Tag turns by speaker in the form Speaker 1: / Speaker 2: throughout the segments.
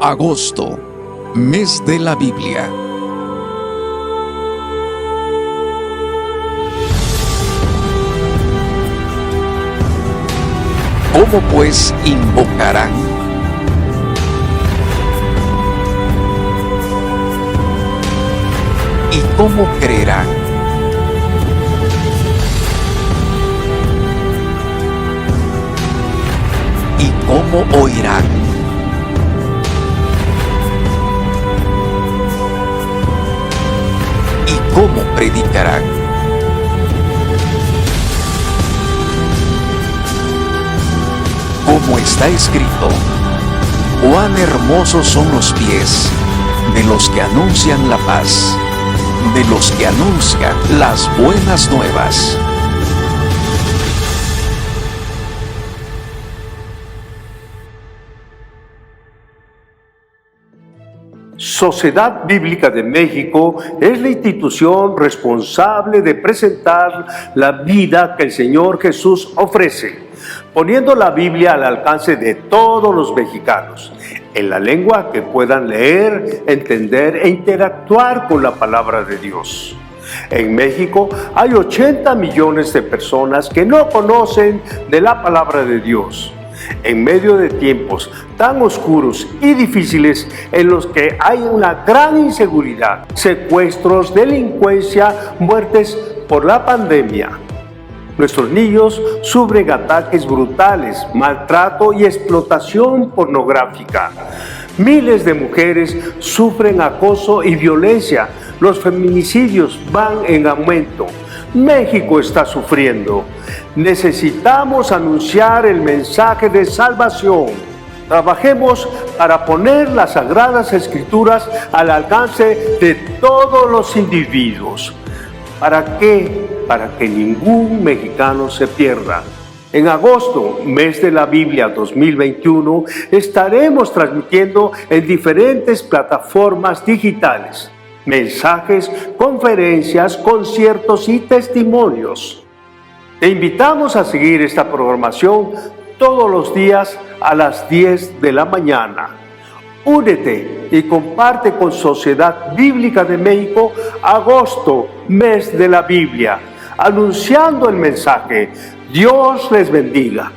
Speaker 1: Agosto, mes de la Biblia. ¿Cómo pues invocarán? ¿Y cómo creerán? ¿Y cómo oirán? ¿Y cómo predicarán? Como está escrito: cuán hermosos son los pies de los que anuncian la paz, de los que anuncian las buenas nuevas.
Speaker 2: Sociedad Bíblica de México es la institución responsable de presentar la vida que el Señor Jesús ofrece, poniendo la Biblia al alcance de todos los mexicanos, en la lengua que puedan leer, entender e interactuar con la palabra de Dios. En México hay 80 millones de personas que no conocen de la palabra de Dios. En medio de tiempos tan oscuros y difíciles en los que hay una gran inseguridad, secuestros, delincuencia, muertes por la pandemia, nuestros niños sufren ataques brutales, maltrato y explotación pornográfica. Miles de mujeres sufren acoso y violencia. Los feminicidios van en aumento. México está sufriendo. Necesitamos anunciar el mensaje de salvación. Trabajemos para poner las Sagradas Escrituras al alcance de todos los individuos. ¿Para qué? Para que ningún mexicano se pierda. En agosto, mes de la Biblia 2021, estaremos transmitiendo en diferentes plataformas digitales mensajes, conferencias, conciertos y testimonios. Te invitamos a seguir esta programación todos los días a las 10 de la mañana. Únete y comparte con Sociedad Bíblica de México agosto, mes de la Biblia, anunciando el mensaje. Dios les bendiga.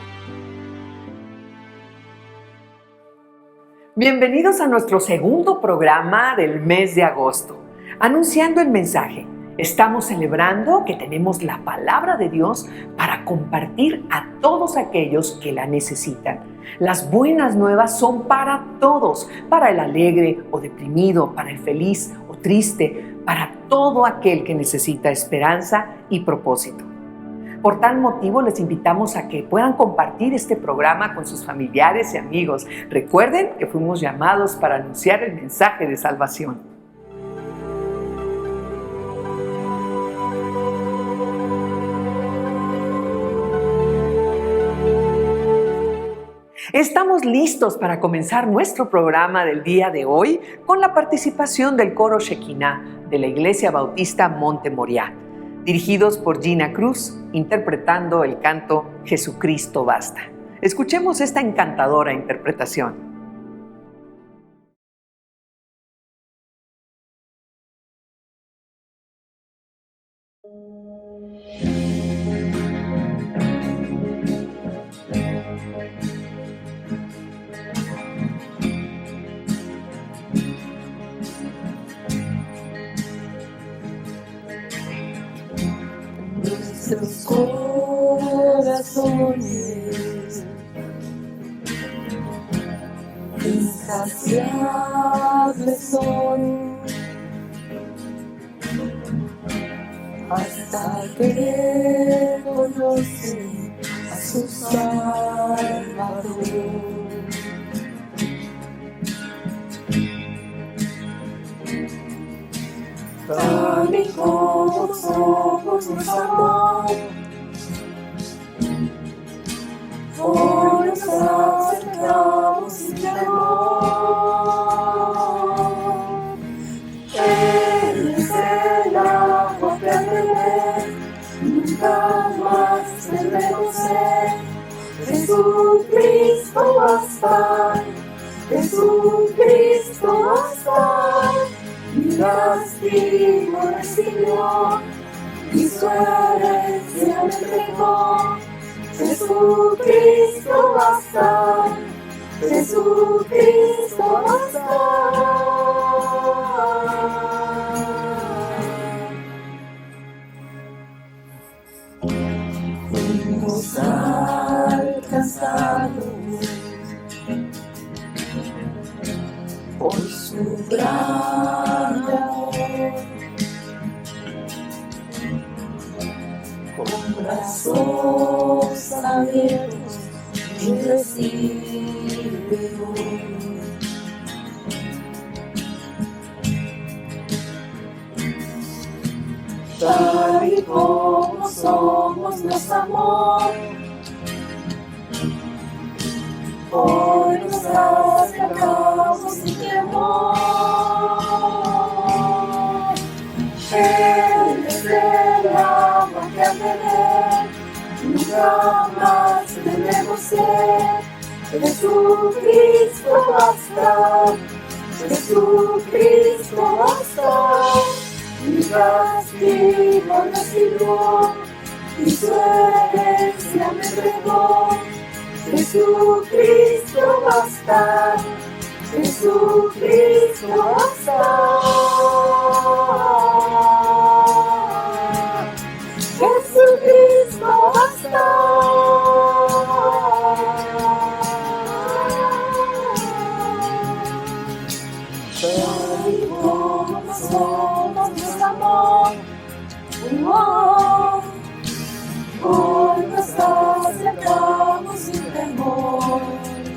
Speaker 3: Bienvenidos a nuestro segundo programa del mes de agosto, anunciando el mensaje. Estamos celebrando que tenemos la palabra de Dios para compartir a todos aquellos que la necesitan. Las buenas nuevas son para todos, para el alegre o deprimido, para el feliz o triste, para todo aquel que necesita esperanza y propósito. Por tal motivo, les invitamos a que puedan compartir este programa con sus familiares y amigos. Recuerden que fuimos llamados para anunciar el mensaje de salvación. Estamos listos para comenzar nuestro programa del día de hoy con la participación del coro Shekinah de la Iglesia Bautista Monte Moriah, dirigidos por Gina Cruz, interpretando el canto Jesucristo Basta. Escuchemos esta encantadora interpretación.
Speaker 4: Nuestros corazones insaciables son hasta que conocen a su Salvador. Tal y como somos nos amó, hoy nos acercamos sin temor. Él es el agua que al beber nunca más debemos ser. Jesucristo basta, Jesucristo castigo recibió y su herencia me entregó. Jesucristo basta, Jesucristo basta. Fuimos alcanzados por su gran amor, con brazos abiertos y recibe hoy. Tal y como somos nos amó, hoy nos acercamos sin temor. Él es el agua que al beber nunca más tendremos sed. Jesucristo basta, Jesucristo basta. Mi castigo recibió y su herencia me entregó. Jesucristo basta, Jesucristo basta. Jesucristo basta. Tal y como somos nos amó, hoy nos acercamos sin temor,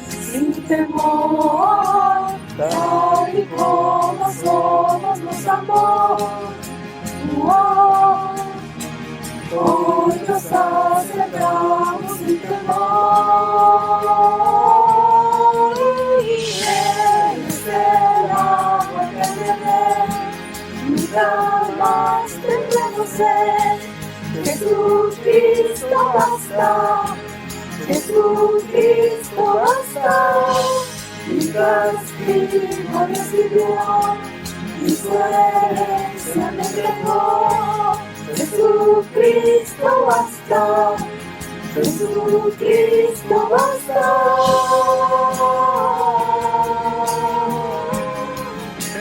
Speaker 4: sin temor. Tal y como somos nos amó, hoy nos acercamos sin temor. Y Él es el agua que al beber nunca más tendremos sed. Jesucristo basta, Jesucristo basta. Mi castigo recibió y su herencia me entregó. Jesucristo basta, Jesucristo basta.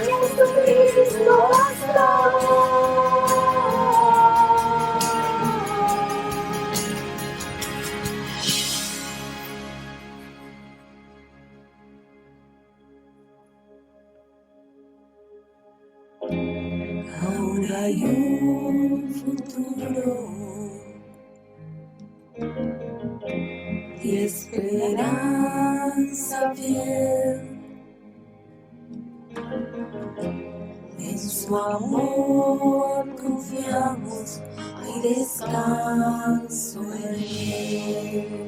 Speaker 4: Jesucristo basta. Ahora hay un futuro y esperanza fiel. En su amor confiamos, hay descanso en él.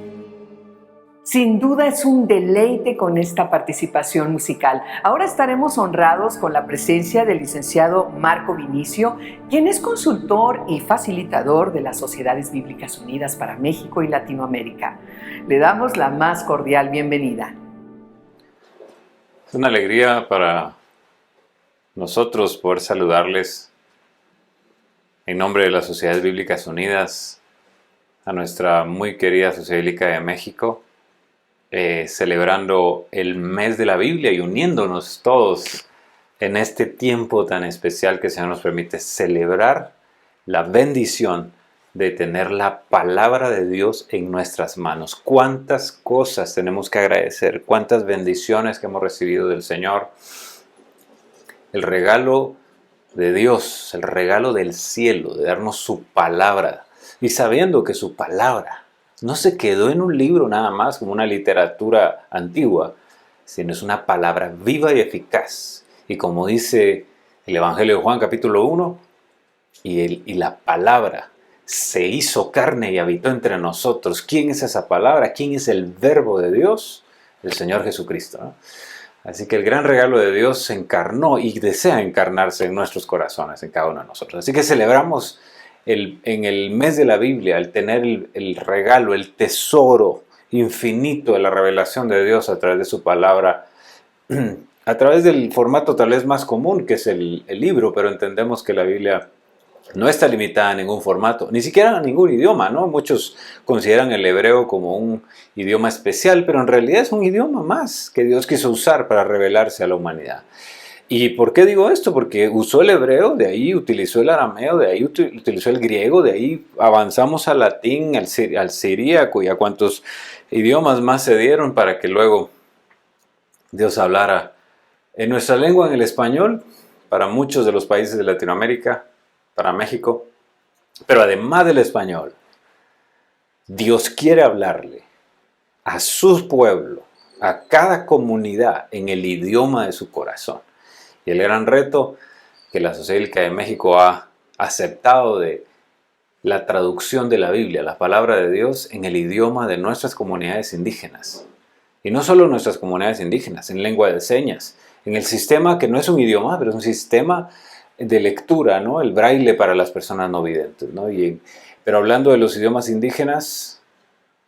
Speaker 3: Sin duda es un deleite con esta participación musical. Ahora estaremos honrados con la presencia del licenciado Marco Vinicio, quien es consultor y facilitador de las Sociedades Bíblicas Unidas para México y Latinoamérica. Le damos la más cordial bienvenida.
Speaker 5: Es una alegría para nosotros poder saludarles en nombre de las Sociedades Bíblicas Unidas a nuestra muy querida Sociedad Bíblica de México, celebrando el mes de la Biblia y uniéndonos todos en este tiempo tan especial que el Señor nos permite celebrar la bendición de tener la palabra de Dios en nuestras manos. Cuántas cosas tenemos que agradecer, cuántas bendiciones que hemos recibido del Señor. El regalo de Dios, el regalo del cielo, de darnos su palabra, y sabiendo que su palabra no se quedó en un libro nada más, como una literatura antigua, sino es una palabra viva y eficaz. Y como dice el Evangelio de Juan capítulo 1, y la palabra se hizo carne y habitó entre nosotros. ¿Quién es esa palabra? ¿Quién es el verbo de Dios? El Señor Jesucristo, ¿no? Así que el gran regalo de Dios se encarnó y desea encarnarse en nuestros corazones, en cada uno de nosotros. Así que celebramos en el mes de la Biblia, el tener el regalo, el tesoro infinito de la revelación de Dios a través de su palabra a través del formato tal vez más común, que es el libro, pero entendemos que la Biblia no está limitada a ningún formato, ni siquiera a ningún idioma, ¿no? Muchos consideran el hebreo como un idioma especial, pero en realidad es un idioma más que Dios quiso usar para revelarse a la humanidad. ¿Y por qué digo esto? Porque usó el hebreo, de ahí utilizó el arameo, de ahí utilizó el griego, de ahí avanzamos al latín, al siríaco y a cuantos idiomas más se dieron para que luego Dios hablara en nuestra lengua, en el español, para muchos de los países de Latinoamérica, para México. Pero además del español, Dios quiere hablarle a su pueblo, a cada comunidad, en el idioma de su corazón. Y el gran reto que la Sociedad Bíblica de México ha aceptado de la traducción de la Biblia, la palabra de Dios, en el idioma de nuestras comunidades indígenas. Y no solo nuestras comunidades indígenas, en lengua de señas, en el sistema que no es un idioma, pero es un sistema de lectura, ¿no? El braille para las personas no videntes, ¿no? Pero hablando de los idiomas indígenas,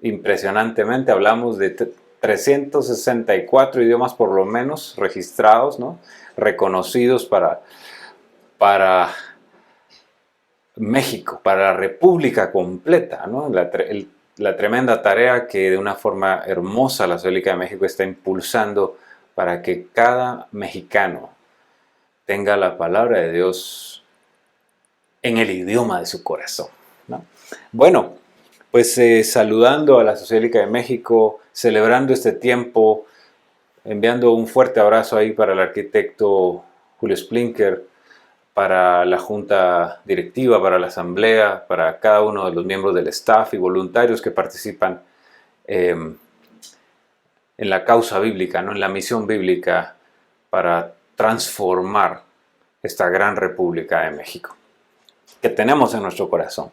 Speaker 5: impresionantemente hablamos de 364 idiomas por lo menos registrados, ¿no? Reconocidos para México, para la República completa, ¿no? La tremenda tarea que de una forma hermosa la Sociedad Bíblica de México está impulsando para que cada mexicano tenga la palabra de Dios en el idioma de su corazón, ¿no? Bueno, pues saludando a la Sociedad Bíblica de México, celebrando este tiempo, enviando un fuerte abrazo ahí para el arquitecto Julio Splinker, para la junta directiva, para la asamblea, para cada uno de los miembros del staff y voluntarios que participan en la causa bíblica, ¿no? En la misión bíblica para transformar esta gran República de México que tenemos en nuestro corazón.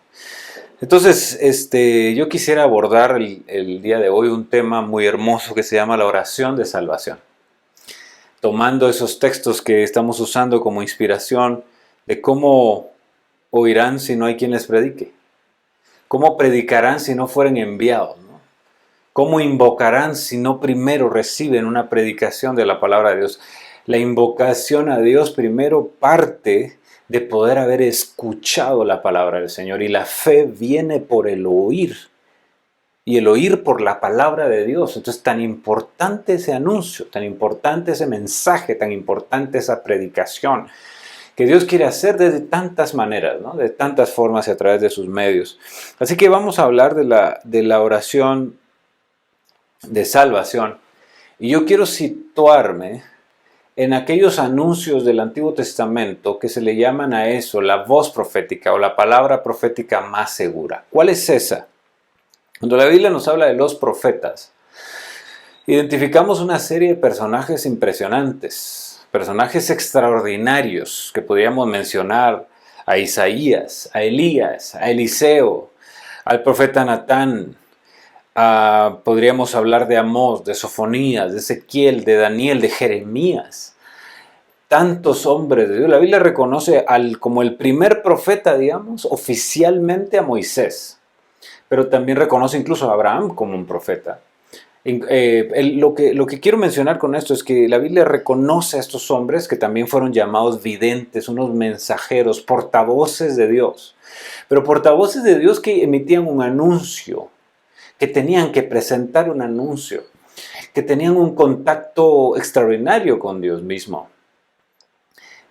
Speaker 5: Entonces, yo quisiera abordar el día de hoy un tema muy hermoso que se llama la oración de salvación. Tomando esos textos que estamos usando como inspiración de cómo oirán si no hay quien les predique. Cómo predicarán si no fueren enviados, ¿no? Cómo invocarán si no primero reciben una predicación de la palabra de Dios. La invocación a Dios primero parte de poder haber escuchado la palabra del Señor, y la fe viene por el oír, y el oír por la palabra de Dios. Entonces, tan importante ese anuncio, tan importante ese mensaje, tan importante esa predicación que Dios quiere hacer de tantas maneras, ¿no? De tantas formas y a través de sus medios. Así que vamos a hablar de la oración de salvación, y yo quiero situarme en aquellos anuncios del Antiguo Testamento que se le llaman a eso la voz profética o la palabra profética más segura. ¿Cuál es esa? Cuando la Biblia nos habla de los profetas, identificamos una serie de personajes impresionantes, personajes extraordinarios que podríamos mencionar: a Isaías, a Elías, a Eliseo, al profeta Natán. Podríamos hablar de Amós, de Sofonías, de Ezequiel, de Daniel, de Jeremías. Tantos hombres de Dios. La Biblia reconoce como el primer profeta, digamos, oficialmente a Moisés. Pero también reconoce incluso a Abraham como un profeta. Lo que quiero mencionar con esto es que la Biblia reconoce a estos hombres que también fueron llamados videntes, unos mensajeros, portavoces de Dios. Pero portavoces de Dios que emitían un anuncio, que tenían que presentar un anuncio, que tenían un contacto extraordinario con Dios mismo,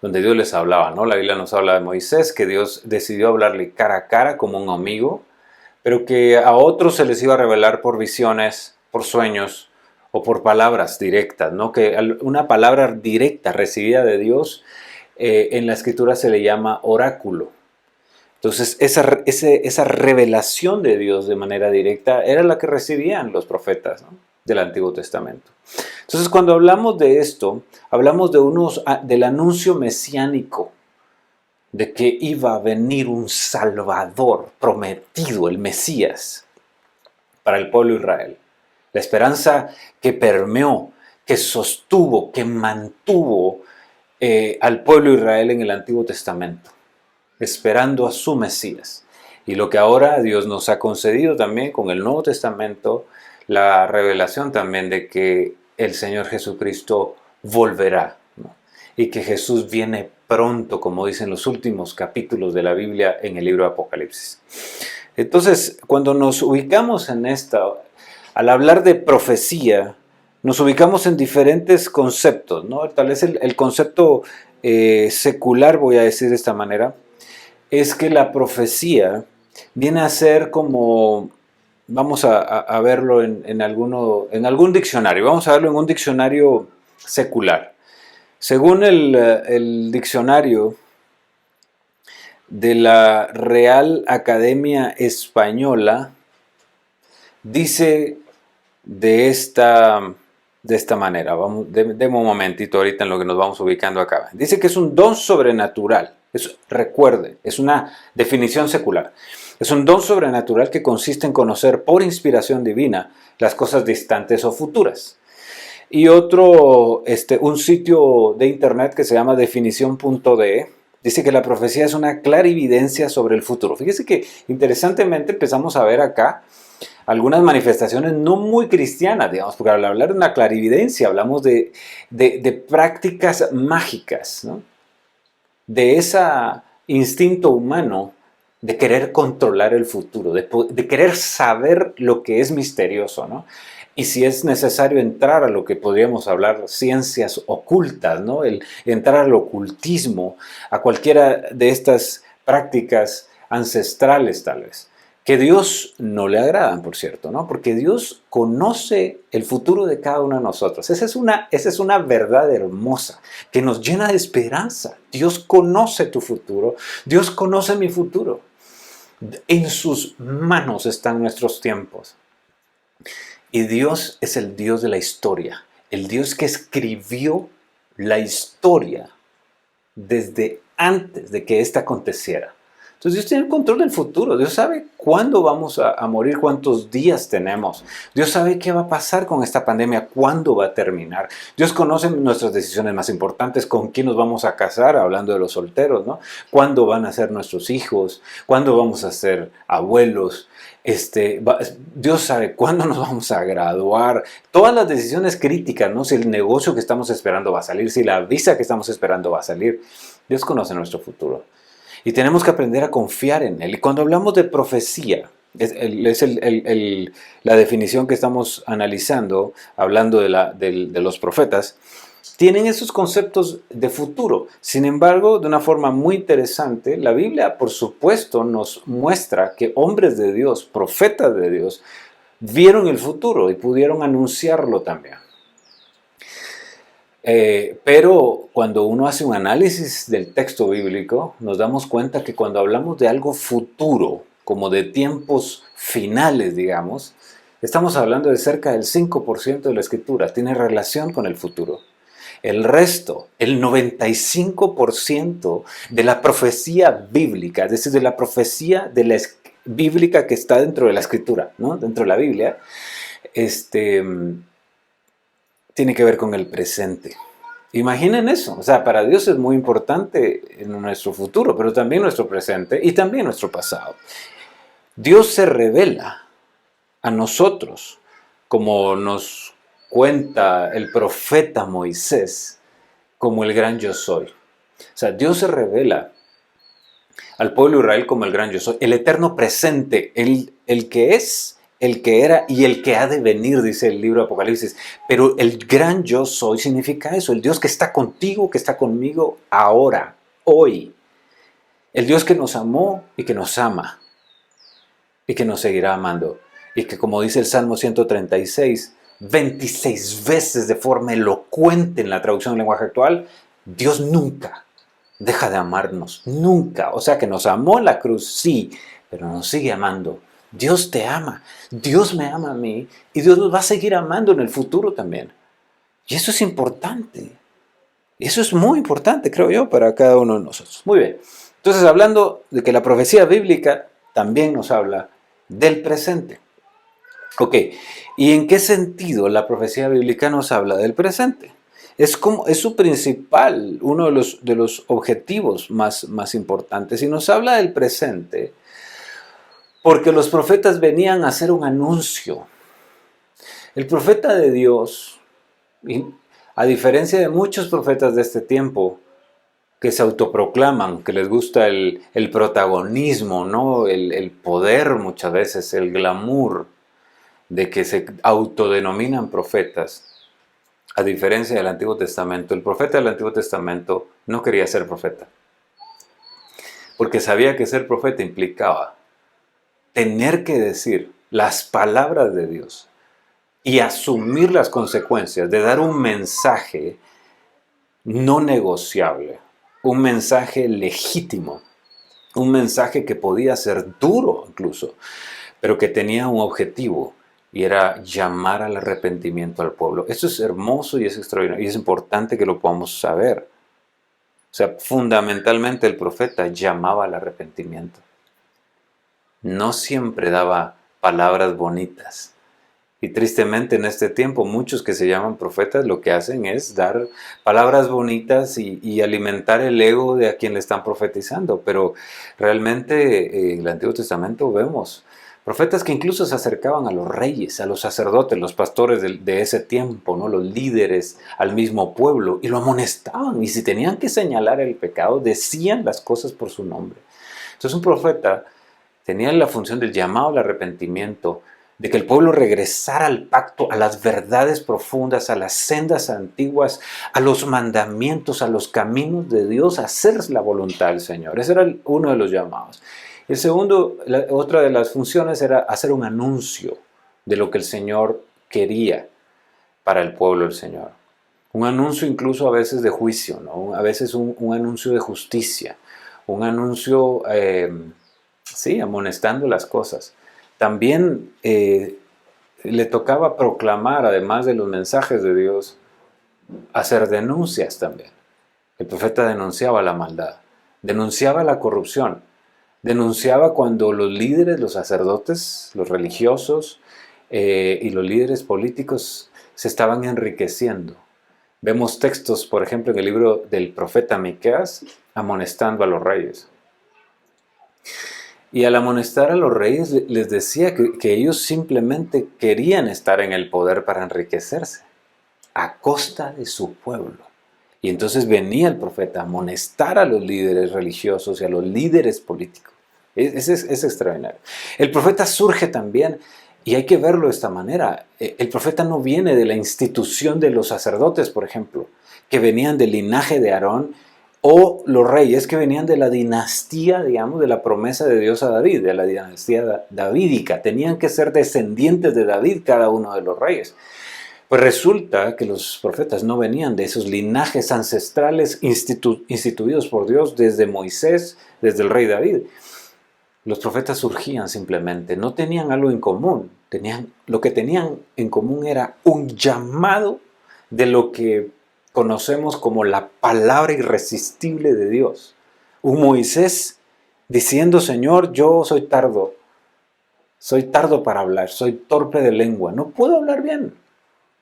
Speaker 5: donde Dios les hablaba, ¿no? La Biblia nos habla de Moisés, que Dios decidió hablarle cara a cara como un amigo, pero que a otros se les iba a revelar por visiones, por sueños o por palabras directas, ¿no? Que una palabra directa recibida de Dios en la Escritura se le llama oráculo. Entonces, esa revelación de Dios de manera directa era la que recibían los profetas, ¿no? Del Antiguo Testamento. Entonces, cuando hablamos de esto, hablamos del anuncio mesiánico, de que iba a venir un Salvador prometido, el Mesías, para el pueblo de Israel. La esperanza que permeó, que sostuvo, que mantuvo al pueblo de Israel en el Antiguo Testamento, esperando a su Mesías. Y lo que ahora Dios nos ha concedido también con el Nuevo Testamento, la revelación también de que el Señor Jesucristo volverá, ¿no? Y que Jesús viene pronto, como dicen los últimos capítulos de la Biblia en el libro de Apocalipsis. Entonces, cuando nos ubicamos en esta, al hablar de profecía, nos ubicamos en diferentes conceptos, ¿no? Tal vez el concepto secular, voy a decir de esta manera, es que la profecía viene a ser como, vamos a verlo en algún diccionario, vamos a verlo en un diccionario secular. Según el diccionario de la Real Academia Española, dice de esta manera, deme un momentito ahorita en lo que nos vamos ubicando acá. Dice que es un don sobrenatural. Recuerde, es una definición secular. Es un don sobrenatural que consiste en conocer por inspiración divina las cosas distantes o futuras. Y un sitio de internet que se llama definición.de dice que la profecía es una clarividencia sobre el futuro. Fíjese que interesantemente empezamos a ver acá algunas manifestaciones no muy cristianas, digamos, porque al hablar de una clarividencia hablamos de prácticas mágicas, ¿no? De ese instinto humano de querer controlar el futuro, de querer saber lo que es misterioso, ¿no? Y si es necesario entrar a lo que podríamos hablar ciencias ocultas, ¿no? El entrar al ocultismo, a cualquiera de estas prácticas ancestrales tal vez, que Dios no le agradan, por cierto, ¿no? Porque Dios conoce el futuro de cada uno de nosotros. Esa es una verdad hermosa que nos llena de esperanza. Dios conoce tu futuro, Dios conoce mi futuro. En sus manos están nuestros tiempos. Y Dios es el Dios de la historia, el Dios que escribió la historia desde antes de que ésta aconteciera. Entonces Dios tiene el control del futuro. Dios sabe cuándo vamos a morir, cuántos días tenemos. Dios sabe qué va a pasar con esta pandemia, cuándo va a terminar. Dios conoce nuestras decisiones más importantes, con quién nos vamos a casar, hablando de los solteros, ¿no? Cuándo van a ser nuestros hijos, cuándo vamos a ser abuelos. Dios sabe cuándo nos vamos a graduar. Todas las decisiones críticas, ¿no? Si el negocio que estamos esperando va a salir, si la visa que estamos esperando va a salir. Dios conoce nuestro futuro. Y tenemos que aprender a confiar en Él. Y cuando hablamos de profecía, es la definición que estamos analizando, hablando de los profetas, tienen esos conceptos de futuro. Sin embargo, de una forma muy interesante, la Biblia, por supuesto, nos muestra que hombres de Dios, profetas de Dios, vieron el futuro y pudieron anunciarlo también. Pero cuando uno hace un análisis del texto bíblico, nos damos cuenta que cuando hablamos de algo futuro, como de tiempos finales, digamos, estamos hablando de cerca del 5% de la Escritura, tiene relación con el futuro. El resto, el 95% de la profecía bíblica, es decir, de la profecía bíblica que está dentro de la Escritura, ¿no? Dentro de la Biblia, tiene que ver con el presente. Imaginen eso, o sea, para Dios es muy importante en nuestro futuro, pero también nuestro presente y también nuestro pasado. Dios se revela a nosotros, como nos cuenta el profeta Moisés, como el gran yo soy. O sea, Dios se revela al pueblo de Israel como el gran yo soy, el eterno presente, el que es, el que era y el que ha de venir, dice el libro de Apocalipsis. Pero el gran yo soy significa eso, el Dios que está contigo, que está conmigo ahora, hoy. El Dios que nos amó y que nos ama y que nos seguirá amando. Y que, como dice el Salmo 136, 26 veces de forma elocuente en la traducción del lenguaje actual, Dios nunca deja de amarnos, nunca. O sea que nos amó en la cruz, sí, pero nos sigue amando. Dios te ama, Dios me ama a mí y Dios nos va a seguir amando en el futuro también. Y eso es importante. Eso es muy importante, creo yo, para cada uno de nosotros. Muy bien. Entonces, hablando de que la profecía bíblica también nos habla del presente. Ok, ¿y en qué sentido la profecía bíblica nos habla del presente? Es su principal, uno de los objetivos más importantes. Y nos habla del presente porque los profetas venían a hacer un anuncio. El profeta de Dios, A diferencia de muchos profetas de este tiempo que se autoproclaman, que les gusta el protagonismo, ¿no? El poder muchas veces, el glamour, de que se autodenominan profetas. A diferencia del Antiguo Testamento, el profeta del Antiguo Testamento no quería ser profeta, porque sabía que ser profeta implicaba tener que decir las palabras de Dios y asumir las consecuencias de dar un mensaje no negociable, un mensaje legítimo, un mensaje que podía ser duro incluso, pero que tenía un objetivo, y era llamar al arrepentimiento al pueblo. Esto es hermoso y es extraordinario, y es importante que lo podamos saber. O sea, fundamentalmente el profeta llamaba al arrepentimiento. No siempre daba palabras bonitas. Y tristemente en este tiempo muchos que se llaman profetas lo que hacen es dar palabras bonitas y alimentar el ego de a quien le están profetizando. Pero realmente en el Antiguo Testamento vemos profetas que incluso se acercaban a los reyes, a los sacerdotes, los pastores de ese tiempo, ¿no? Los líderes, al mismo pueblo, y lo amonestaban. Y si tenían que señalar el pecado, decían las cosas por su nombre. Entonces un profeta tenía la función del llamado al arrepentimiento, de que el pueblo regresara al pacto, a las verdades profundas, a las sendas antiguas, a los mandamientos, a los caminos de Dios, a hacer la voluntad del Señor. Ese era uno de los llamados. El segundo, otra de las funciones era hacer un anuncio de lo que el Señor quería para el pueblo del Señor. Un anuncio incluso a veces de juicio, ¿no? A veces un anuncio de justicia, un anuncio, amonestando las cosas. También le tocaba proclamar, además de los mensajes de Dios, hacer denuncias también. El profeta denunciaba la maldad, denunciaba la corrupción, denunciaba cuando los líderes, los sacerdotes, los religiosos y los líderes políticos se estaban enriqueciendo. Vemos textos, por ejemplo, en el libro del profeta Miqueas, amonestando a los reyes. Y al amonestar a los reyes les decía que ellos simplemente querían estar en el poder para enriquecerse, a costa de su pueblo. Y entonces venía el profeta a amonestar a los líderes religiosos y a los líderes políticos. Es extraordinario. El profeta surge también, y hay que verlo de esta manera. El profeta no viene de la institución de los sacerdotes, por ejemplo, que venían del linaje de Aarón, o los reyes que venían de la dinastía, digamos, de la promesa de Dios a David, de la dinastía davídica. Tenían que ser descendientes de David cada uno de los reyes. Pues resulta que los profetas no venían de esos linajes ancestrales instituidos por Dios desde Moisés, desde el rey David. Los profetas surgían simplemente, no tenían algo en común. Lo que tenían en común era un llamado de lo que conocemos como la palabra irresistible de Dios. Un Moisés diciendo: Señor, yo soy tardo para hablar, soy torpe de lengua, no puedo hablar bien.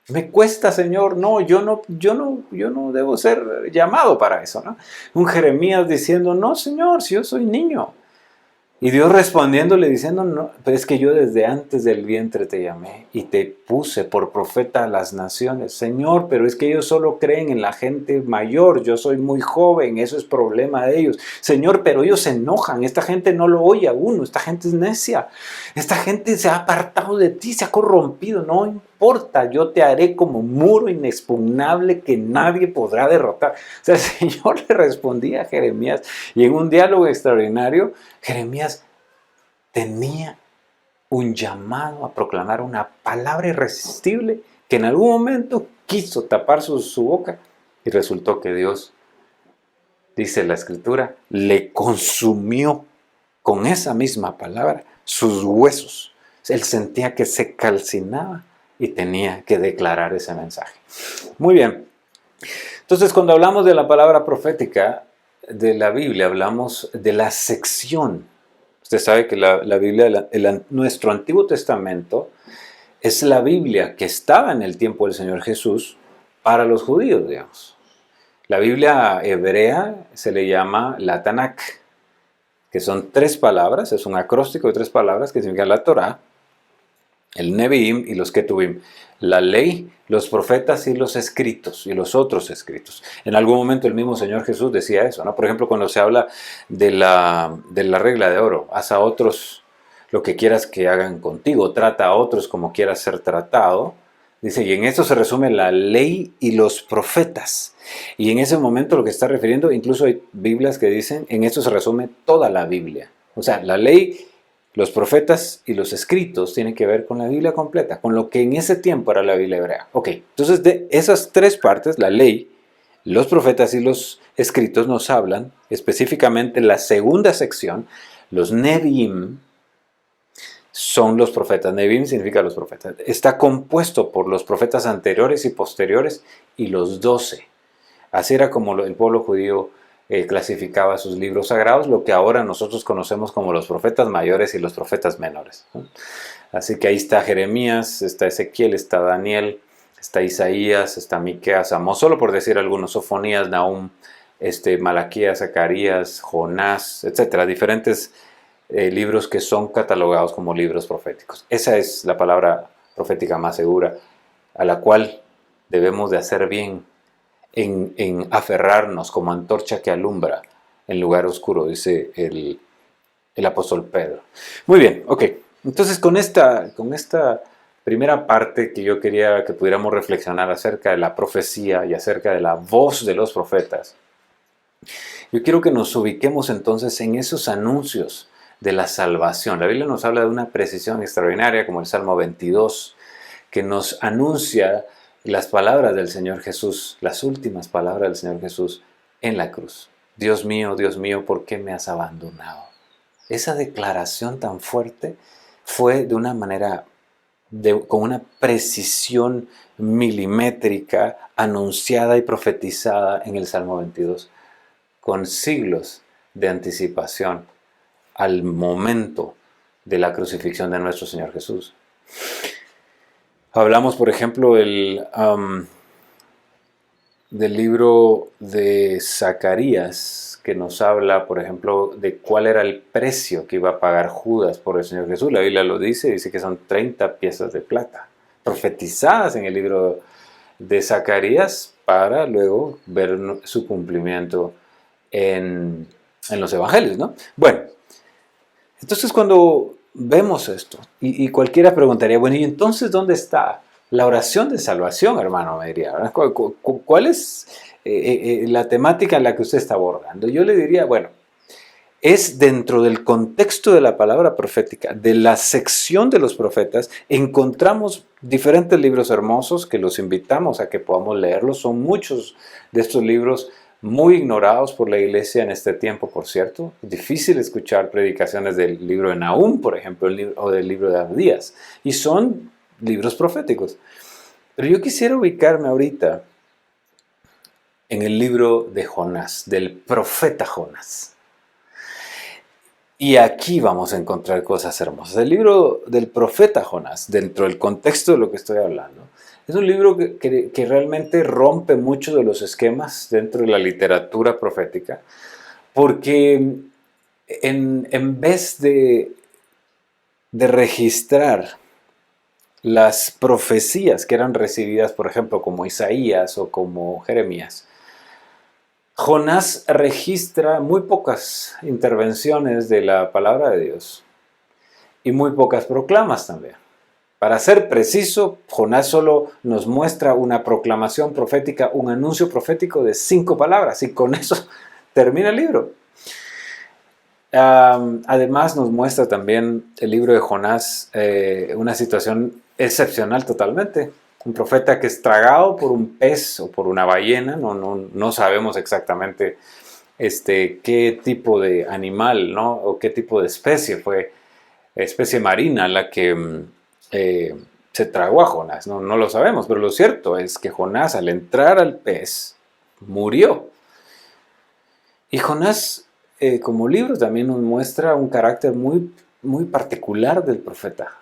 Speaker 5: Me cuesta, Señor, no, yo no debo ser llamado para eso, ¿no? Un Jeremías diciendo: no, Señor, si yo soy niño. Y Dios respondiéndole diciendo: no, pero es que yo desde antes del vientre te llamé y te puse por profeta a las naciones. Señor, pero es que ellos solo creen en la gente mayor, yo soy muy joven, eso es problema de ellos. Señor, pero ellos se enojan, esta gente no lo oye a uno, esta gente es necia, esta gente se ha apartado de ti, se ha corrompido, no importa, yo te haré como muro inexpugnable que nadie podrá derrotar. O sea, el Señor le respondía a Jeremías, y en un diálogo extraordinario, Jeremías tenía un llamado a proclamar una palabra irresistible que en algún momento quiso tapar su boca, y resultó que Dios, dice la Escritura, le consumió con esa misma palabra sus huesos. Él sentía que se calcinaba y tenía que declarar ese mensaje. Muy bien. Entonces, cuando hablamos de la palabra profética de la Biblia, hablamos de la sección. Usted sabe que la Biblia, nuestro Antiguo Testamento, es la Biblia que estaba en el tiempo del Señor Jesús para los judíos, digamos. La Biblia hebrea se le llama la Tanakh, que son 3 palabras, es un acróstico de 3 palabras que significan la Torá, el Nevi'im y los Ketuvim, la ley, los profetas y los escritos, y los otros escritos. En algún momento el mismo Señor Jesús decía eso, ¿no? Por ejemplo, cuando se habla de la regla de oro, haz a otros lo que quieras que hagan contigo, trata a otros como quieras ser tratado. Dice, y en esto se resume la ley y los profetas. Y en ese momento lo que está refiriendo, incluso hay Biblias que dicen, en esto se resume toda la Biblia. O sea, la ley, los profetas y los escritos tienen que ver con la Biblia completa, con lo que en ese tiempo era la Biblia hebrea. Ok, entonces de esas tres partes, la ley, los profetas y los escritos, nos hablan específicamente en la segunda sección, los Nevi'im, son los profetas. Nevi'im significa los profetas. Está compuesto por los profetas anteriores y posteriores y los 12. Así era como el pueblo judío clasificaba sus libros sagrados, lo que ahora nosotros conocemos como los profetas mayores y los profetas menores. Así que ahí está Jeremías, está Ezequiel, está Daniel, está Isaías, está Miqueas, Amós, solo por decir algunos, Sofonías, Nahum, Malaquías, Zacarías, Jonás, etcétera, diferentes libros que son catalogados como libros proféticos. Esa es la palabra profética más segura, a la cual debemos de hacer bien en aferrarnos como antorcha que alumbra en lugar oscuro, dice el apóstol Pedro. Muy bien, ok. Entonces con esta primera parte que yo quería que pudiéramos reflexionar acerca de la profecía y acerca de la voz de los profetas, yo quiero que nos ubiquemos entonces en esos anuncios de la salvación. La Biblia nos habla de una precisión extraordinaria, como el Salmo 22, que nos anuncia las palabras del Señor Jesús, las últimas palabras del Señor Jesús en la cruz. Dios mío, ¿por qué me has abandonado? Esa declaración tan fuerte fue de una manera, con una precisión milimétrica, anunciada y profetizada en el Salmo 22, con siglos de anticipación al momento de la crucifixión de nuestro Señor Jesús. Hablamos, por ejemplo, del libro de Zacarías, que nos habla, por ejemplo, de cuál era el precio que iba a pagar Judas por el Señor Jesús. La Biblia lo dice que son 30 piezas de plata, profetizadas en el libro de Zacarías, para luego ver su cumplimiento en los evangelios, ¿no? Bueno, entonces cuando vemos esto, y cualquiera preguntaría, bueno, ¿y entonces dónde está la oración de salvación, hermano? Me diría, ¿verdad? ¿Cuál es la temática en la que usted está abordando? Yo le diría, bueno, es dentro del contexto de la palabra profética, de la sección de los profetas, encontramos diferentes libros hermosos que los invitamos a que podamos leerlos. Son muchos de estos libros muy ignorados por la iglesia en este tiempo, por cierto. Es difícil escuchar predicaciones del libro de Nahum, por ejemplo, o del libro de Abdías. Y son libros proféticos. Pero yo quisiera ubicarme ahorita en el libro de Jonás, del profeta Jonás. Y aquí vamos a encontrar cosas hermosas. El libro del profeta Jonás, dentro del contexto de lo que estoy hablando, es un libro que realmente rompe muchos de los esquemas dentro de la literatura profética, porque en vez de registrar las profecías que eran recibidas, por ejemplo, como Isaías o como Jeremías, Jonás registra muy pocas intervenciones de la palabra de Dios y muy pocas proclamas también. Para ser preciso, Jonás solo nos muestra una proclamación profética, un anuncio profético de 5 palabras, y con eso termina el libro. Además nos muestra también el libro de Jonás una situación excepcional totalmente. Un profeta que es tragado por un pez o por una ballena, no sabemos exactamente qué tipo de animal, ¿no? O qué tipo de especie fue, especie marina la que se tragó a Jonás, no lo sabemos, pero lo cierto es que Jonás, al entrar al pez, murió. Y Jonás, como libro, también nos muestra un carácter muy, muy particular del profeta.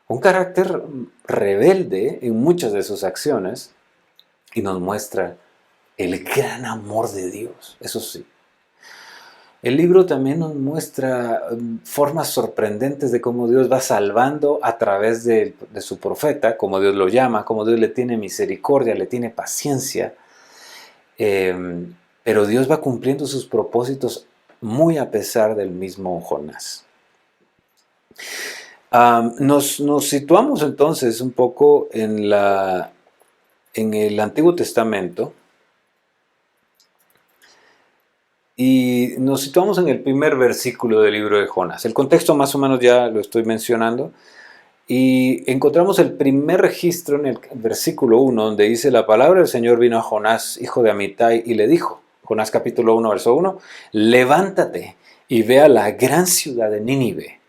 Speaker 5: Un carácter rebelde en muchas de sus acciones, y nos muestra el gran amor de Dios, eso sí. El libro también nos muestra formas sorprendentes de cómo Dios va salvando a través de su profeta, como Dios lo llama, cómo Dios le tiene misericordia, le tiene paciencia. Pero Dios va cumpliendo sus propósitos muy a pesar del mismo Jonás. Nos situamos entonces un poco en el Antiguo Testamento. Y nos situamos en el primer versículo del libro de Jonás. El contexto más o menos ya lo estoy mencionando. Y encontramos el primer registro en el versículo 1, donde dice: la palabra del Señor vino a Jonás, hijo de Amitai, y le dijo, Jonás capítulo 1, verso 1, levántate y ve a la gran ciudad de Nínive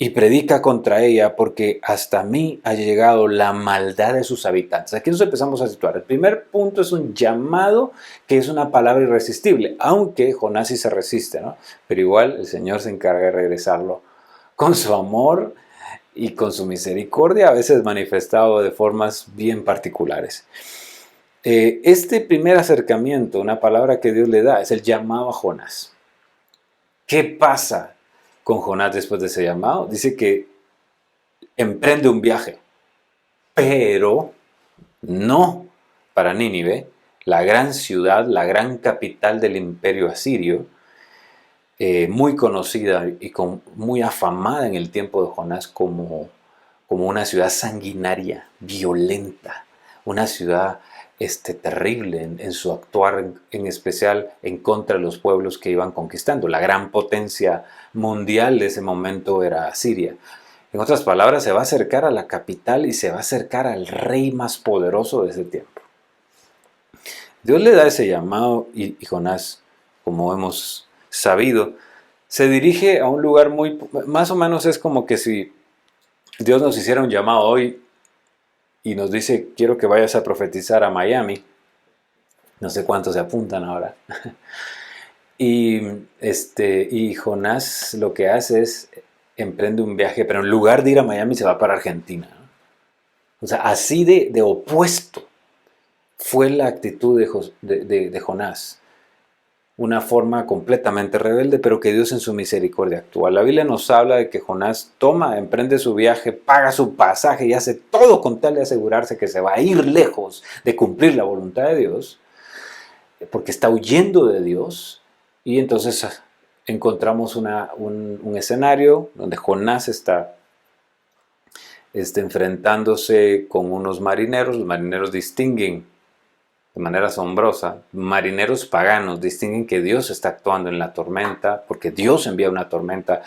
Speaker 5: y predica contra ella, porque hasta mí ha llegado la maldad de sus habitantes. Aquí nos empezamos a situar. El primer punto es un llamado, que es una palabra irresistible, aunque Jonás sí se resiste, ¿no? Pero igual el Señor se encarga de regresarlo con su amor y con su misericordia, a veces manifestado de formas bien particulares. Este primer acercamiento, una palabra que Dios le da, es el llamado a Jonás. ¿Qué pasa con Jonás después de ese llamado? Dice que emprende un viaje, pero no para Nínive, la gran ciudad, la gran capital del imperio asirio, muy conocida y muy afamada en el tiempo de Jonás como una ciudad sanguinaria, violenta, una ciudad terrible en su actuar, en especial en contra de los pueblos que iban conquistando. La gran potencia mundial de ese momento era Asiria. En otras palabras, se va a acercar a la capital y se va a acercar al rey más poderoso de ese tiempo. Dios le da ese llamado y Jonás, como hemos sabido, se dirige a un lugar más o menos es como que si Dios nos hiciera un llamado hoy y nos dice: quiero que vayas a profetizar a Miami. No sé cuántos se apuntan ahora. Y Jonás lo que hace es emprende un viaje, pero en lugar de ir a Miami se va para Argentina, ¿no? O sea, así de opuesto fue la actitud de Jonás. Una forma completamente rebelde, pero que Dios en su misericordia actúa. La Biblia nos habla de que Jonás emprende su viaje, paga su pasaje y hace todo con tal de asegurarse que se va a ir lejos de cumplir la voluntad de Dios, porque está huyendo de Dios. Y entonces encontramos un escenario donde Jonás está enfrentándose con unos marineros. Los marineros distinguen de manera asombrosa, marineros paganos distinguen que Dios está actuando en la tormenta, porque Dios envía una tormenta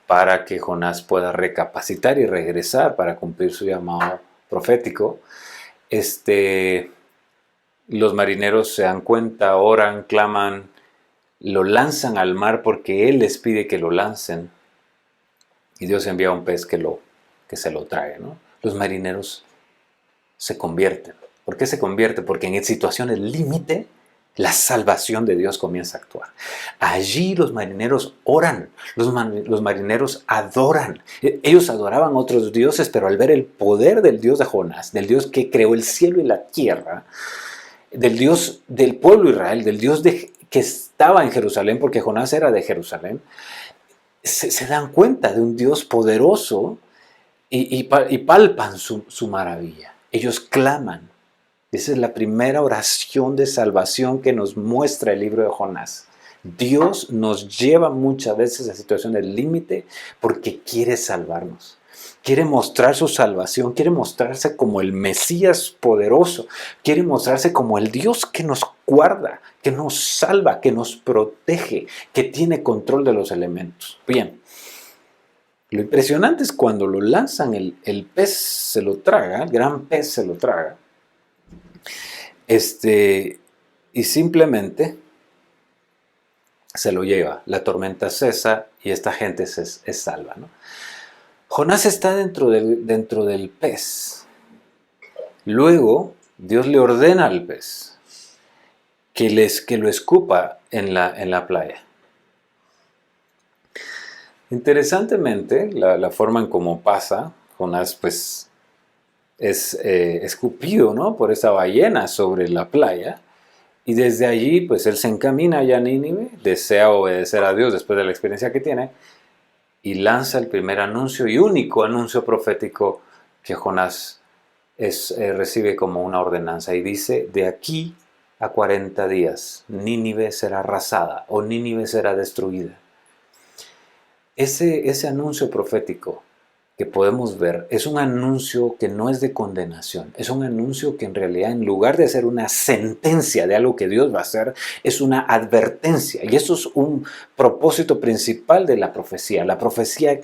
Speaker 5: para que Jonás pueda recapacitar y regresar para cumplir su llamado profético. Los marineros se dan cuenta, oran, claman, lo lanzan al mar porque Él les pide que lo lancen, y Dios envía un pez que se lo trague, ¿no? Los marineros se convierten. ¿Por qué se convierte? Porque en situaciones límite la salvación de Dios comienza a actuar. Allí los marineros oran, los marineros adoran. Ellos adoraban a otros dioses, pero al ver el poder del Dios de Jonás, del Dios que creó el cielo y la tierra, del Dios del pueblo Israel, del Dios que estaba en Jerusalén, porque Jonás era de Jerusalén, se dan cuenta de un Dios poderoso y palpan su maravilla. Ellos claman. Esa es la primera oración de salvación que nos muestra el libro de Jonás. Dios nos lleva muchas veces a situaciones límite porque quiere salvarnos. Quiere mostrar su salvación, quiere mostrarse como el Mesías poderoso, quiere mostrarse como el Dios que nos guarda, que nos salva, que nos protege, que tiene control de los elementos. Bien, lo impresionante es cuando lo lanzan, el pez se lo traga, el gran pez se lo traga, y simplemente se lo lleva, la tormenta cesa y esta gente es salva, ¿no? Jonás está dentro del pez. Luego Dios le ordena al pez que lo escupa en la playa. Interesantemente, la forma en cómo pasa, Jonás pues es escupido, ¿no?, por esa ballena sobre la playa, Y desde allí, pues él se encamina allá a Nínive, desea obedecer a Dios después de la experiencia que tiene, y lanza el primer anuncio y único anuncio profético que Jonás recibe como una ordenanza. Y dice, de aquí a 40 días, Nínive será arrasada o Nínive será destruida. Ese anuncio profético que podemos ver es un anuncio que no es de condenación, es un anuncio que en realidad, en lugar de ser una sentencia de algo que Dios va a hacer, es una advertencia. Y eso es un propósito principal de la profecía. La profecía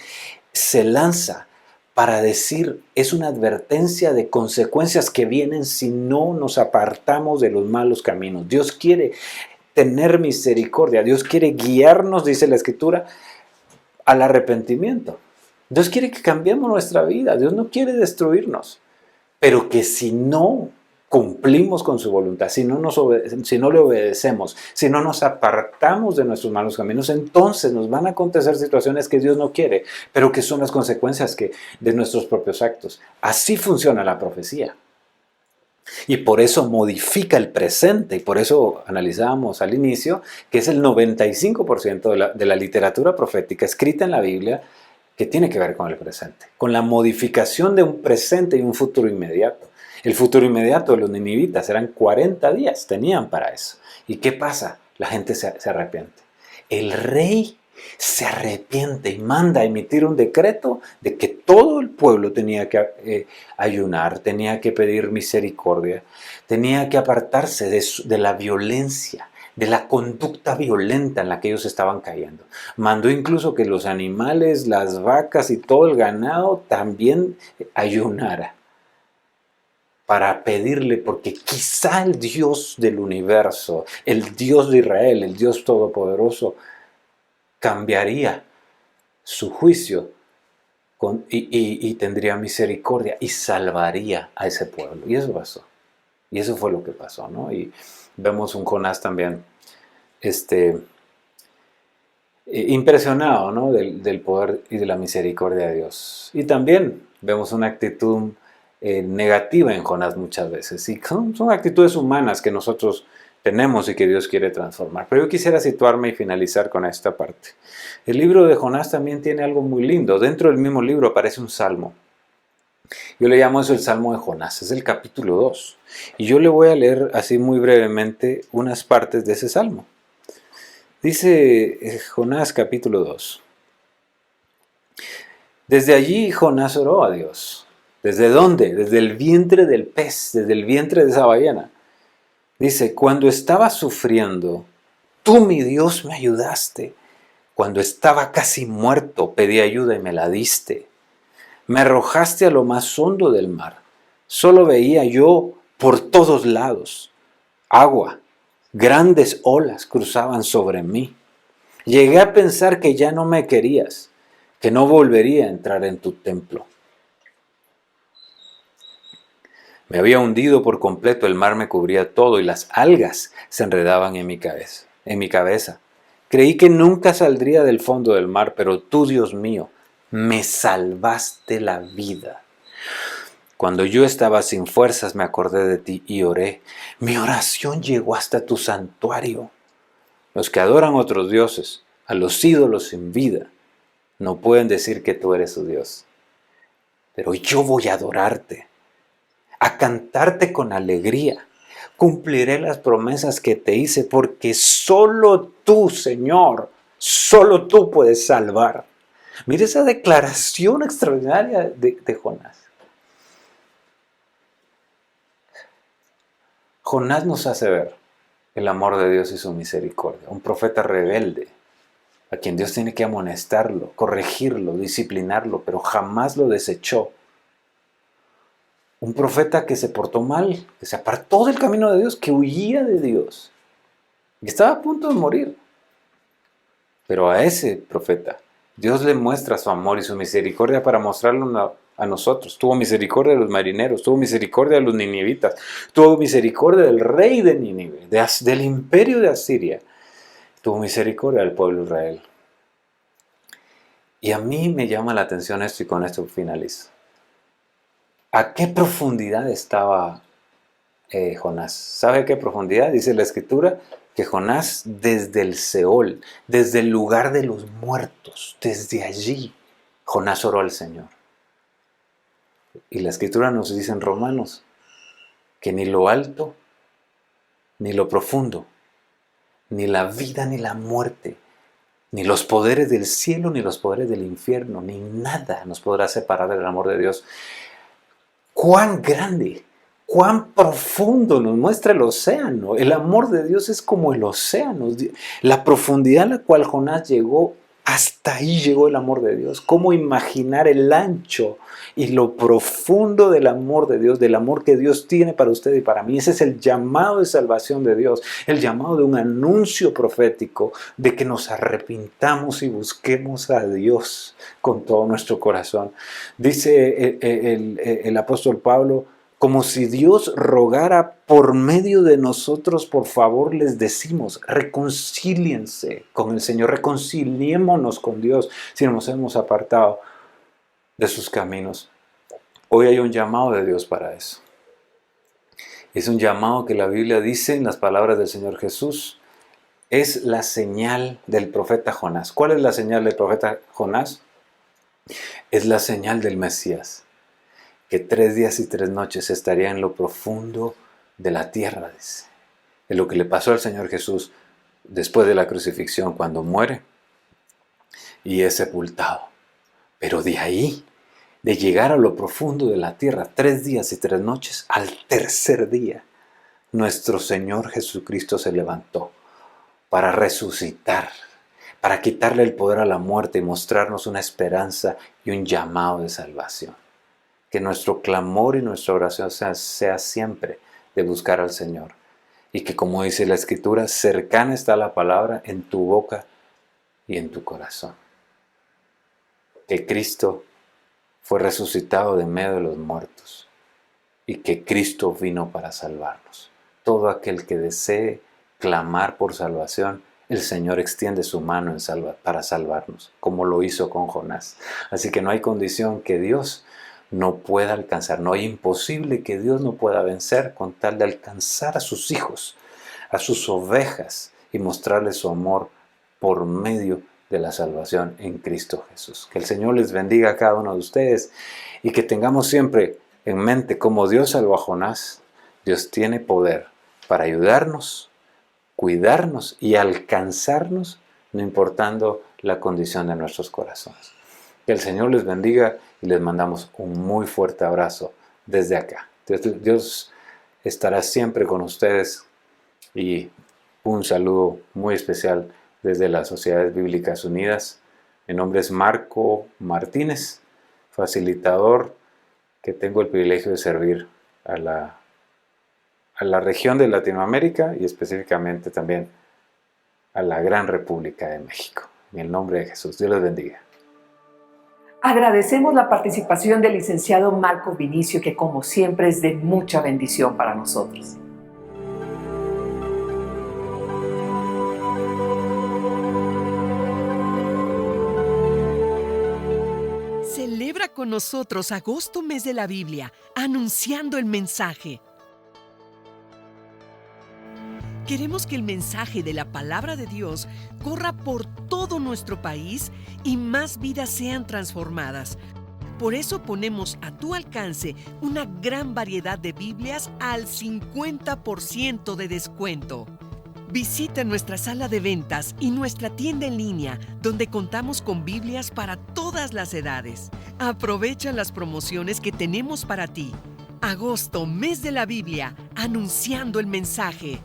Speaker 5: se lanza para decir, es una advertencia de consecuencias que vienen si no nos apartamos de los malos caminos. Dios quiere tener misericordia, Dios quiere guiarnos, dice la Escritura, al arrepentimiento. Dios quiere que cambiemos nuestra vida, Dios no quiere destruirnos, pero que si no cumplimos con su voluntad, si no le obedecemos, si no nos apartamos de nuestros malos caminos, entonces nos van a acontecer situaciones que Dios no quiere, pero que son las consecuencias de nuestros propios actos. Así funciona la profecía. Y por eso modifica el presente, y por eso analizábamos al inicio que es el 95% de la literatura profética escrita en la Biblia que tiene que ver con el presente, con la modificación de un presente y un futuro inmediato. El futuro inmediato de los ninivitas eran 40 días, tenían para eso. ¿Y qué pasa? La gente se arrepiente. El rey se arrepiente y manda a emitir un decreto de que todo el pueblo tenía que ayunar, tenía que pedir misericordia, tenía que apartarse de la violencia, de la conducta violenta en la que ellos estaban cayendo. Mandó incluso que los animales, las vacas y todo el ganado también ayunara para pedirle, porque quizá el Dios del universo, el Dios de Israel, el Dios todopoderoso, cambiaría su juicio y tendría misericordia y salvaría a ese pueblo. Y eso pasó. Y eso fue lo que pasó, ¿no? Y vemos un Jonás también impresionado, ¿no? del poder y de la misericordia de Dios. Y también vemos una actitud negativa en Jonás muchas veces. Y son actitudes humanas que nosotros tenemos y que Dios quiere transformar. Pero yo quisiera situarme y finalizar con esta parte. El libro de Jonás también tiene algo muy lindo. Dentro del mismo libro aparece un salmo. Yo le llamo eso el Salmo de Jonás, es el capítulo 2. Y yo le voy a leer así muy brevemente unas partes de ese salmo. Dice Jonás capítulo 2. Desde allí Jonás oró a Dios. ¿Desde dónde? Desde el vientre del pez, desde el vientre de esa ballena. Dice, cuando estaba sufriendo, tú mi Dios me ayudaste. Cuando estaba casi muerto, pedí ayuda y me la diste. Me arrojaste a lo más hondo del mar. Solo veía yo por todos lados agua. Grandes olas cruzaban sobre mí. Llegué a pensar que ya no me querías, que no volvería a entrar en tu templo. Me había hundido por completo, el mar me cubría todo y las algas se enredaban en mi cabeza. Creí que nunca saldría del fondo del mar, pero tú, Dios mío, me salvaste la vida. Cuando yo estaba sin fuerzas me acordé de ti y oré. Mi oración llegó hasta tu santuario. Los que adoran a otros dioses, a los ídolos sin vida, no pueden decir que tú eres su Dios. Pero yo voy a adorarte, a cantarte con alegría. Cumpliré las promesas que te hice porque solo tú, Señor, solo tú puedes salvar. Mire esa declaración extraordinaria de Jonás. Jonás nos hace ver el amor de Dios y su misericordia. Un profeta rebelde, a quien Dios tiene que amonestarlo, corregirlo, disciplinarlo, pero jamás lo desechó. Un profeta que se portó mal, que se apartó del camino de Dios, que huía de Dios, y estaba a punto de morir. Pero a ese profeta, Dios le muestra su amor y su misericordia para mostrarlo a nosotros. Tuvo misericordia de los marineros, tuvo misericordia de los ninivitas, tuvo misericordia del rey de Nínive, del imperio de Asiria. Tuvo misericordia del pueblo de Israel. Y a mí me llama la atención esto y con esto finalizo. ¿A qué profundidad estaba Jonás. ¿Sabe qué profundidad? Dice la Escritura que Jonás desde el Seol, desde el lugar de los muertos, desde allí, Jonás oró al Señor. Y la Escritura nos dice en Romanos que ni lo alto, ni lo profundo, ni la vida, ni la muerte, ni los poderes del cielo, ni los poderes del infierno, ni nada nos podrá separar del amor de Dios. ¡Cuán grande! ¡Cuán profundo nos muestra el océano! El amor de Dios es como el océano. La profundidad a la cual Jonás llegó, hasta ahí llegó el amor de Dios. ¿Cómo imaginar el ancho y lo profundo del amor de Dios, del amor que Dios tiene para usted y para mí? Ese es el llamado de salvación de Dios, el llamado de un anuncio profético de que nos arrepintamos y busquemos a Dios con todo nuestro corazón. Dice el apóstol Pablo, como si Dios rogara por medio de nosotros, por favor les decimos, reconcíliense con el Señor, reconciliémonos con Dios si nos hemos apartado de sus caminos. Hoy hay un llamado de Dios para eso. Es un llamado que la Biblia dice en las palabras del Señor Jesús, es la señal del profeta Jonás. ¿Cuál es la señal del profeta Jonás? Es la señal del Mesías, que 3 días y 3 noches estaría en lo profundo de la tierra, dice. Es lo que le pasó al Señor Jesús después de la crucifixión, cuando muere y es sepultado. Pero de ahí, de llegar a lo profundo de la tierra, 3 días y 3 noches, al tercer día, nuestro Señor Jesucristo se levantó para resucitar, para quitarle el poder a la muerte y mostrarnos una esperanza y un llamado de salvación. Que nuestro clamor y nuestra oración sea siempre de buscar al Señor. Y que, como dice la Escritura, cercana está la palabra en tu boca y en tu corazón. Que Cristo fue resucitado de medio de los muertos. Y que Cristo vino para salvarnos. Todo aquel que desee clamar por salvación, el Señor extiende su mano para salvarnos, como lo hizo con Jonás. Así que no hay condición que Dios no pueda alcanzar, no hay imposible que Dios no pueda vencer con tal de alcanzar a sus hijos, a sus ovejas y mostrarles su amor por medio de la salvación en Cristo Jesús. Que el Señor les bendiga a cada uno de ustedes y que tengamos siempre en mente cómo Dios salvó a Jonás. Dios tiene poder para ayudarnos, cuidarnos y alcanzarnos, no importando la condición de nuestros corazones. Que el Señor les bendiga y les mandamos un muy fuerte abrazo desde acá. Dios estará siempre con ustedes y un saludo muy especial desde las Sociedades Bíblicas Unidas. Mi nombre es Marco Martínez, facilitador que tengo el privilegio de servir a la región de Latinoamérica y específicamente también a la Gran República de México. En el nombre de Jesús, Dios les bendiga.
Speaker 3: Agradecemos la participación del licenciado Marco Vinicio, que como siempre es de mucha bendición para nosotros.
Speaker 6: Celebra con nosotros agosto, mes de la Biblia, anunciando el mensaje. Queremos que el mensaje de la palabra de Dios corra por todo nuestro país y más vidas sean transformadas. Por eso ponemos a tu alcance una gran variedad de Biblias al 50% de descuento. Visita nuestra sala de ventas y nuestra tienda en línea, donde contamos con Biblias para todas las edades. Aprovecha las promociones que tenemos para ti. Agosto, mes de la Biblia, anunciando el mensaje.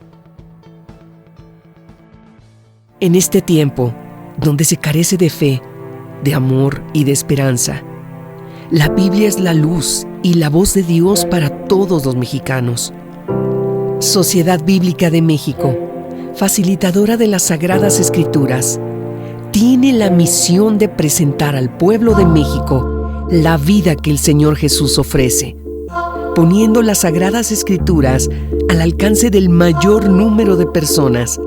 Speaker 6: En este tiempo, donde se carece de fe, de amor y de esperanza, la Biblia es la luz y la voz de Dios para todos los mexicanos. Sociedad Bíblica de México, facilitadora de las Sagradas Escrituras, tiene la misión de presentar al pueblo de México la vida que el Señor Jesús ofrece, poniendo las Sagradas Escrituras al alcance del mayor número de personas,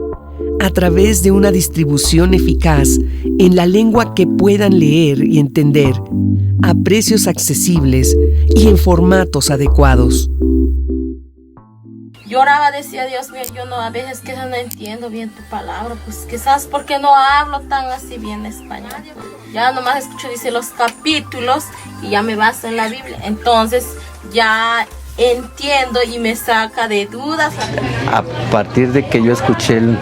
Speaker 6: a través de una distribución eficaz en la lengua que puedan leer y entender, a precios accesibles y en formatos adecuados.
Speaker 7: Lloraba, decía, Dios mío, yo no, a veces que no entiendo bien tu palabra, pues quizás porque no hablo tan así bien español. Pues. Ya nomás escucho, dice, los capítulos y ya me baso en la Biblia. Entonces ya entiendo y me saca de dudas.
Speaker 8: A partir de que yo escuché el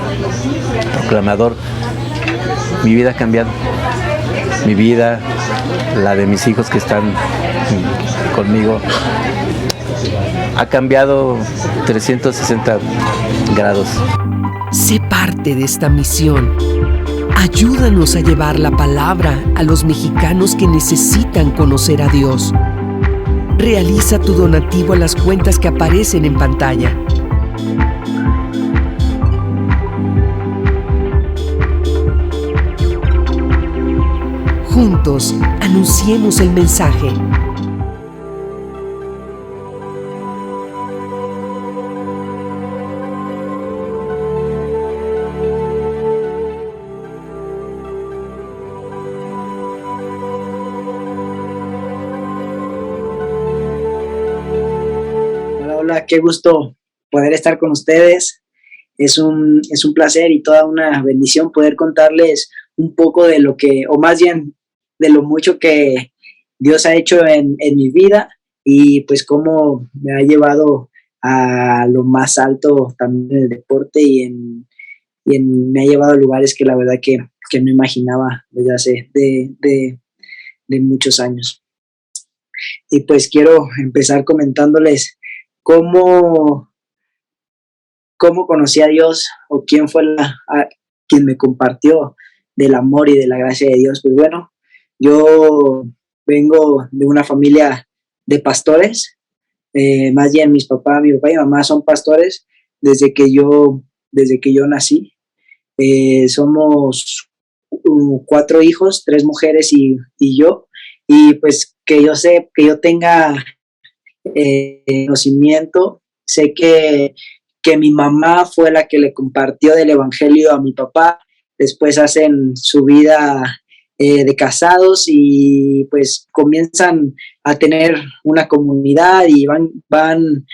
Speaker 8: proclamador, mi vida ha cambiado. Mi vida, la de mis hijos que están conmigo, ha cambiado 360 grados.
Speaker 6: Sé parte de esta misión. Ayúdanos a llevar la palabra a los mexicanos que necesitan conocer a Dios. Realiza tu donativo a las cuentas que aparecen en pantalla. Juntos, anunciemos el mensaje.
Speaker 9: Hola, qué gusto poder estar con ustedes. Es un placer y toda una bendición poder contarles un poco de lo que, o más bien de lo mucho que Dios ha hecho en mi vida y pues cómo me ha llevado a lo más alto también en el deporte me ha llevado a lugares que la verdad que no imaginaba desde hace de muchos años. Y pues quiero empezar comentándoles cómo conocí a Dios o quién fue quien me compartió del amor y de la gracia de Dios. Pues bueno, yo vengo de una familia de pastores, más bien mi papá y mi mamá son pastores desde que yo nací. Somos 4 hijos, 3 mujeres y yo, y pues que yo tenga conocimiento, sé que mi mamá fue la que le compartió del evangelio a mi papá. Después hacen su vida de casados y pues comienzan a tener una comunidad y van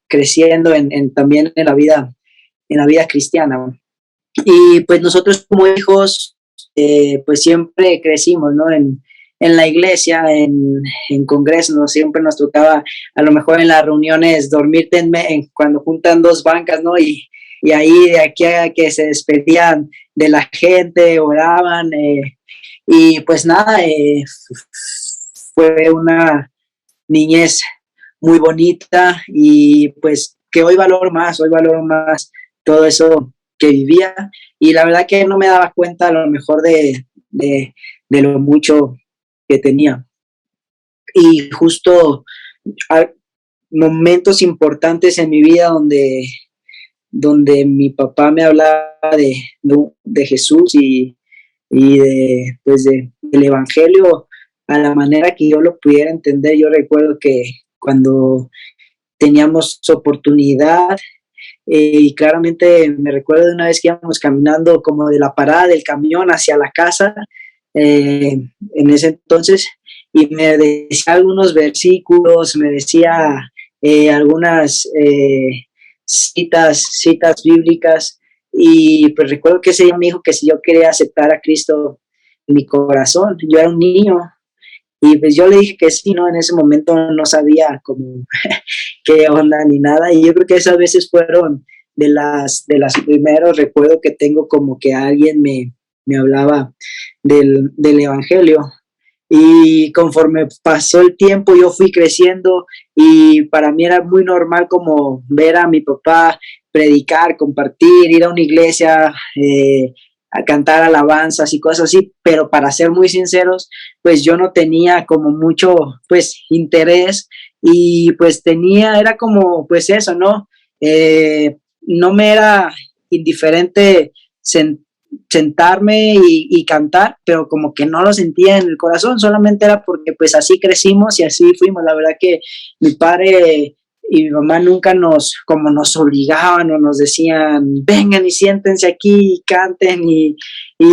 Speaker 9: creciendo también en la vida cristiana. Y pues nosotros como hijos pues siempre crecimos, ¿no? En la iglesia, en congresos, siempre nos tocaba a lo mejor en las reuniones dormirte cuando juntan 2 bancas, ¿no? Y ahí de aquí a que se despedían de la gente, oraban, y pues nada, fue una niñez muy bonita y pues que hoy valoro más todo eso que vivía, y la verdad que no me daba cuenta a lo mejor de lo mucho que tenía. Y justo momentos importantes en mi vida donde mi papá me hablaba de Jesús y del evangelio a la manera que yo lo pudiera entender. Yo recuerdo que cuando teníamos oportunidad, y claramente me recuerdo de una vez que íbamos caminando como de la parada del camión hacia la casa, en ese entonces, y me decía algunos versículos, me decía algunas citas bíblicas, y pues recuerdo que ese día me dijo que si yo quería aceptar a Cristo en mi corazón. Yo era un niño y pues yo le dije que sí, ¿no? En ese momento no sabía como qué onda ni nada, y yo creo que esas veces fueron de las primeros recuerdos que tengo, como que alguien me hablaba del evangelio. Y conforme pasó el tiempo yo fui creciendo, y para mí era muy normal como ver a mi papá predicar, compartir, ir a una iglesia, a cantar alabanzas y cosas así, pero para ser muy sinceros, pues yo no tenía como mucho pues interés, y pues era como pues eso, ¿no? No me era indiferente sentarme y cantar, pero como que no lo sentía en el corazón, solamente era porque pues así crecimos y así fuimos. La verdad que mi padre y mi mamá nunca nos obligaban o nos decían vengan y siéntense aquí y canten y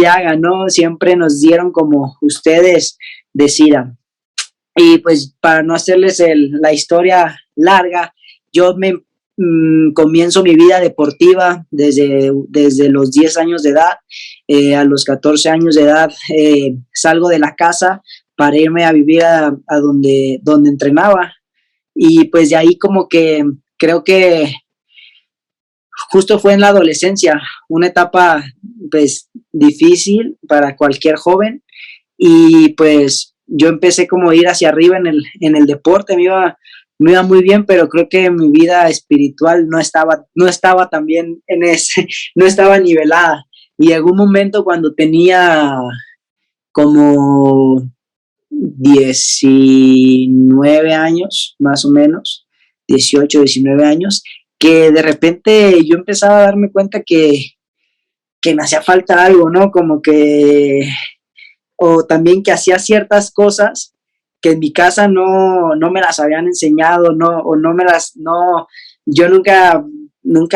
Speaker 9: hagan, ¿no? Siempre nos dieron como ustedes decidan. Y pues para no hacerles la historia larga, yo me comienzo mi vida deportiva desde los 10 años de edad. A los 14 años de edad salgo de la casa para irme a vivir a donde entrenaba. Y pues de ahí como que creo que justo fue en la adolescencia, una etapa pues difícil para cualquier joven, y pues yo empecé como a ir hacia arriba en el deporte, me iba muy bien, pero creo que mi vida espiritual no estaba tan bien no estaba nivelada. Y llegó un momento cuando tenía como 19 años, más o menos, 18, 19 años, que de repente yo empezaba a darme cuenta que me hacía falta algo, ¿no? Como que, o también que hacía ciertas cosas que en mi casa no me las habían enseñado, yo nunca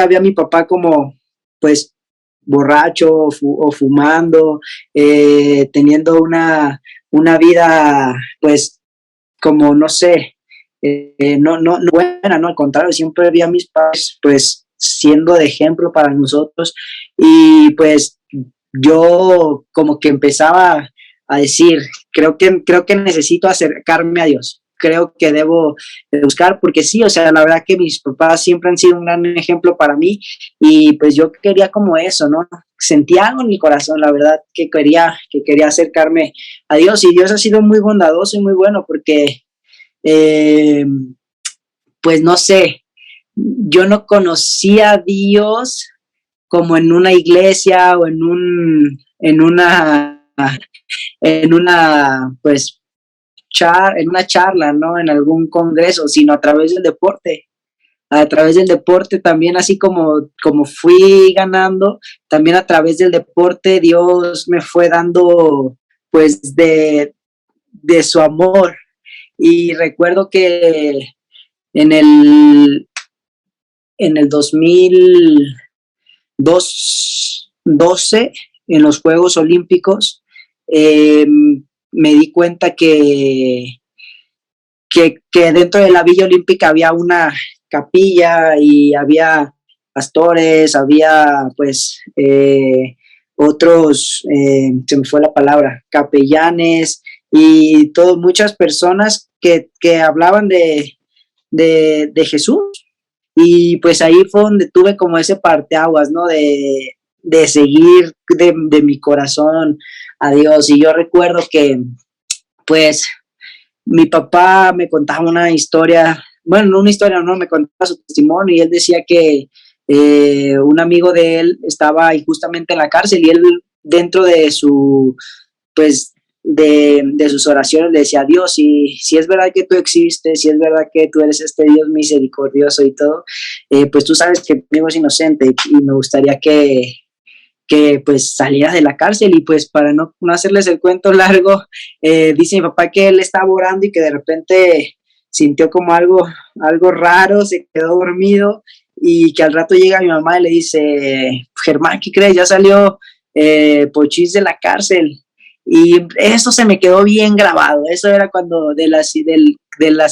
Speaker 9: vi a mi papá como, pues, borracho o fumando, teniendo una vida, pues, como, no sé, no buena, no, al contrario, siempre vi a mis padres, pues, siendo de ejemplo para nosotros, y pues yo como que empezaba a decir, creo que necesito acercarme a Dios, creo que debo buscar, porque sí, o sea, la verdad que mis papás siempre han sido un gran ejemplo para mí, y pues yo quería como eso, ¿no? Sentía algo en mi corazón, la verdad, que quería acercarme a Dios, y Dios ha sido muy bondadoso y muy bueno, porque pues no sé, yo no conocía a Dios como en una iglesia o en una pues en una charla, ¿no? En algún congreso, sino a través del deporte. A través del deporte también, así como fui ganando, también a través del deporte Dios me fue dando pues de su amor. Y recuerdo que en el 2012, en los Juegos Olímpicos, me di cuenta que dentro de la Villa Olímpica había una capilla y había pastores, había pues otros, se me fue la palabra, capellanes y muchas personas que hablaban de Jesús. Y pues ahí fue donde tuve como ese parteaguas, ¿no? De seguir de mi corazón a Dios. Y yo recuerdo que pues mi papá me contaba una historia, bueno, no una historia, no, me contaba su testimonio, y él decía que un amigo de él estaba justamente en la cárcel, y él dentro de su, pues, de sus oraciones le decía: Dios, si es verdad que tú existes, si es verdad que tú eres este Dios misericordioso y todo, pues tú sabes que mi amigo es inocente, y me gustaría que pues saliera de la cárcel. Y pues para no hacerles el cuento largo, dice mi papá que él estaba orando y que de repente sintió como algo raro, se quedó dormido, y que al rato llega mi mamá y le dice: Germán, ¿qué crees? Ya salió Pochis de la cárcel. Y eso se me quedó bien grabado. Eso era cuando de las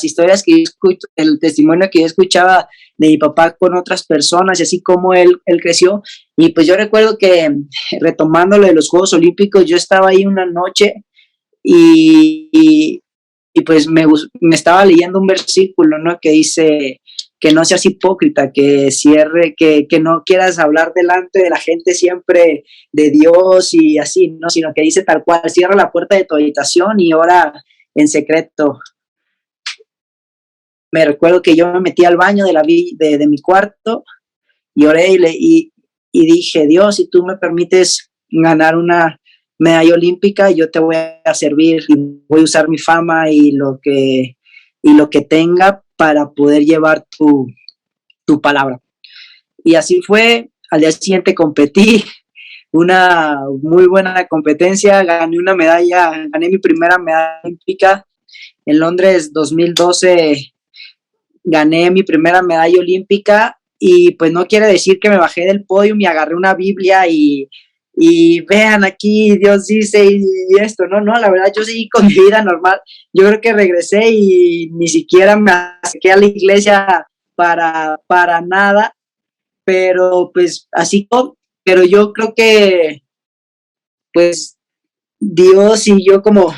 Speaker 9: historias que yo escucho, el testimonio que yo escuchaba de mi papá con otras personas, y así como él creció. Y pues yo recuerdo que, retomando lo de los Juegos Olímpicos, yo estaba ahí una noche y pues me estaba leyendo un versículo, ¿no? Que dice que no seas hipócrita, que no quieras hablar delante de la gente siempre de Dios y así, ¿no? Sino que dice tal cual: cierra la puerta de tu habitación y ora en secreto. Me recuerdo que yo me metí al baño de mi cuarto y oré y dije: Dios, si tú me permites ganar una medalla olímpica, yo te voy a servir y voy a usar mi fama y lo que tenga para poder llevar tu palabra. Y así fue. Al día siguiente competí, una muy buena competencia, gané mi primera medalla olímpica. En Londres 2012 gané mi primera medalla olímpica, y pues no quiere decir que me bajé del podio y agarré una Biblia y vean aquí, Dios dice y esto, no, la verdad yo seguí con mi vida normal. Yo creo que regresé y ni siquiera me acerqué a la iglesia para nada, pero pues así, pero yo creo que pues Dios y yo como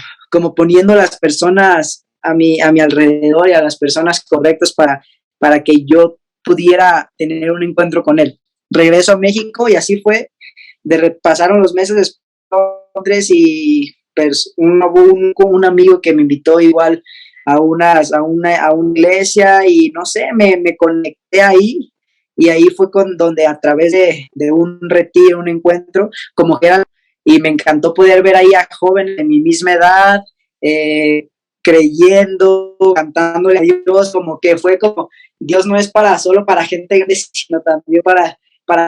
Speaker 9: poniendo las personas a mi alrededor y a las personas correctas para que yo pudiera tener un encuentro con Él. Regreso a México y así fue. Pasaron los meses después y pues, hubo un amigo que me invitó igual a una iglesia y no sé, me conecté ahí y ahí fue donde a través de un retiro, un encuentro, como que era, y me encantó poder ver ahí a jóvenes de mi misma edad, creyendo, cantándole a Dios, como que fue como, Dios no es solo para gente grande, sino también para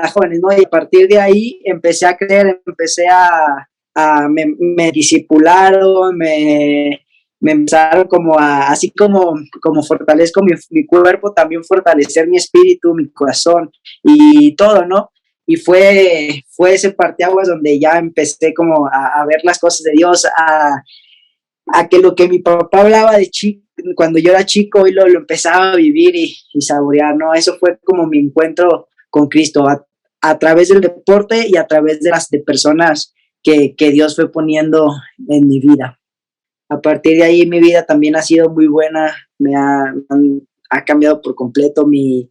Speaker 9: jóvenes, ¿no? Y a partir de ahí empecé a creer, me discipularon, me empezaron así como fortalezco mi cuerpo, también fortalecer mi espíritu, mi corazón y todo, ¿no? Y fue ese parteaguas donde ya empecé como a ver las cosas de Dios, a que lo que mi papá hablaba de chico, cuando yo era chico, hoy lo empezaba a vivir y saborear, ¿no? Eso fue como mi encuentro con Cristo, a través del deporte y a través de las personas que Dios fue poniendo en mi vida. A partir de ahí mi vida también ha sido muy buena, ha cambiado por completo mi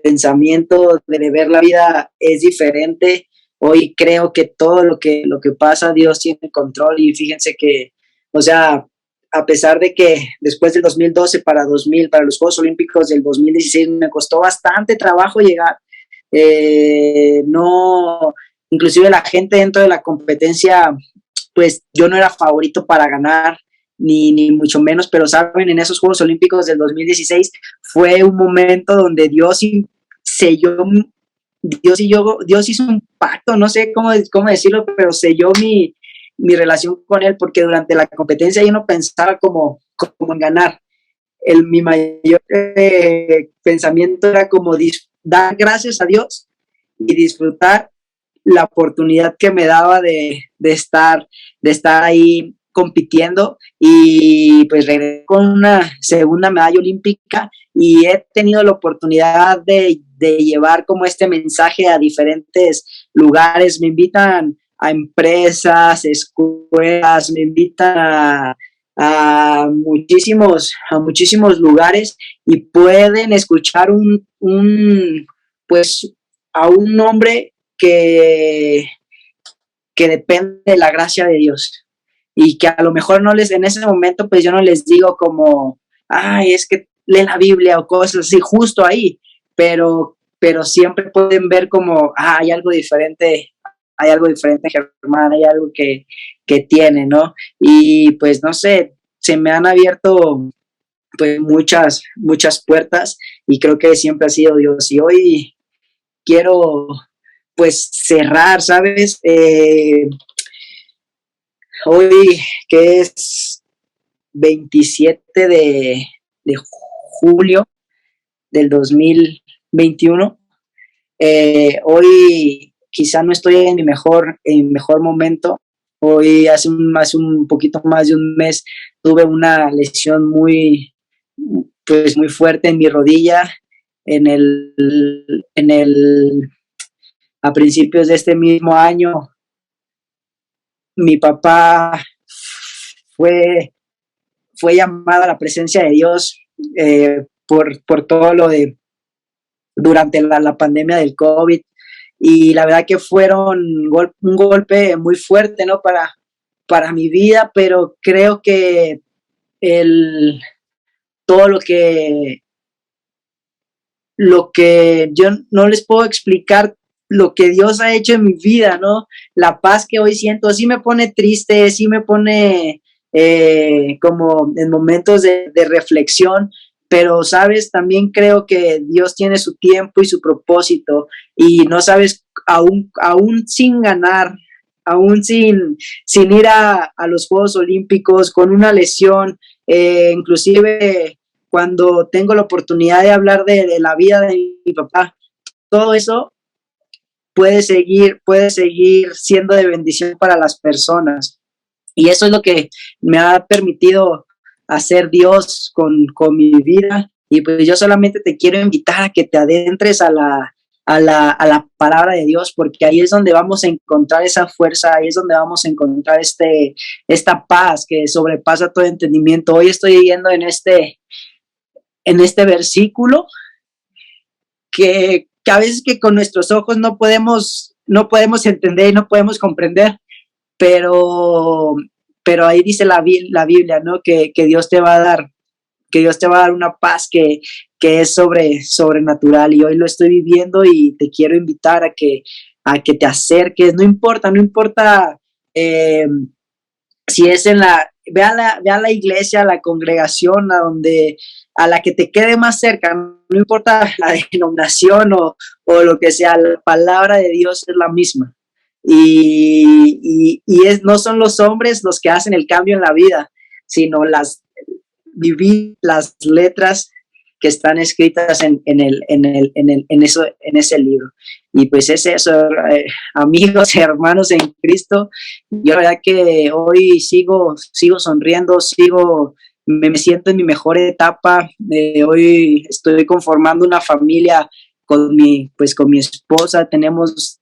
Speaker 9: pensamiento de ver la vida es diferente. Hoy creo que todo lo que pasa, Dios tiene control y fíjense que, o sea, a pesar de que después del 2012 para los Juegos Olímpicos del 2016 me costó bastante trabajo llegar, inclusive la gente dentro de la competencia, pues yo no era favorito para ganar, ni mucho menos, pero saben, en esos Juegos Olímpicos del 2016 fue un momento donde Dios hizo un pacto, no sé cómo decirlo, pero selló mi relación con Él, porque durante la competencia yo no pensaba como en ganar. Mi mayor pensamiento era como dar gracias a Dios y disfrutar la oportunidad que me daba de estar ahí compitiendo, y pues regresé con una segunda medalla olímpica y he tenido la oportunidad de llevar como este mensaje a diferentes lugares. Me invitan a empresas, escuelas, me invitan a muchísimos lugares y pueden escuchar pues a un hombre que depende de la gracia de Dios, y que a lo mejor en ese momento pues yo no les digo como, ay, es que lee la Biblia o cosas así justo ahí, pero siempre pueden ver como, hay algo diferente, Germán, hay algo que tiene, ¿no? Y pues no sé, se me han abierto pues muchas puertas y creo que siempre ha sido Dios. Y hoy quiero pues cerrar, ¿sabes? Hoy que es 27 de julio del 2021, hoy quizá no estoy en mi mejor momento. Hoy hace un poquito más de un mes tuve una lesión muy fuerte en mi rodilla a principios de este mismo año. Mi papá fue llamado a la presencia de Dios por todo lo de durante la pandemia del COVID, y la verdad que fueron un golpe muy fuerte, ¿no? para mi vida, pero creo que todo lo que yo no les puedo explicar, lo que Dios ha hecho en mi vida, ¿no? La paz que hoy siento, sí me pone triste, sí me pone como en momentos de reflexión, pero, ¿sabes? También creo que Dios tiene su tiempo y su propósito, y no sabes, aún sin ganar, aún sin ir a los Juegos Olímpicos, con una lesión, inclusive cuando tengo la oportunidad de hablar de la vida de mi papá, todo eso puede seguir siendo de bendición para las personas. Y eso es lo que me ha permitido hacer Dios con mi vida, Y pues yo solamente te quiero invitar a que te adentres a la palabra de Dios, porque ahí es donde vamos a encontrar esa fuerza, ahí es donde vamos a encontrar esta paz que sobrepasa todo entendimiento. Hoy estoy leyendo en este versículo que a veces que con nuestros ojos no podemos entender y no podemos comprender, pero ahí dice la Biblia, ¿no? Que Dios te va a dar, una paz que es sobrenatural, y hoy lo estoy viviendo y te quiero invitar a que te acerques. No importa si es ve a la iglesia, a la congregación, a la que te quede más cerca, no importa la denominación o lo que sea, la palabra de Dios es la misma. Y no son los hombres los que hacen el cambio en la vida, sino vivir las letras que están escritas en ese libro. Y pues es eso, amigos y hermanos en Cristo. Yo la verdad que hoy sigo sonriendo, me siento en mi mejor etapa. Hoy estoy conformando una familia con mi esposa.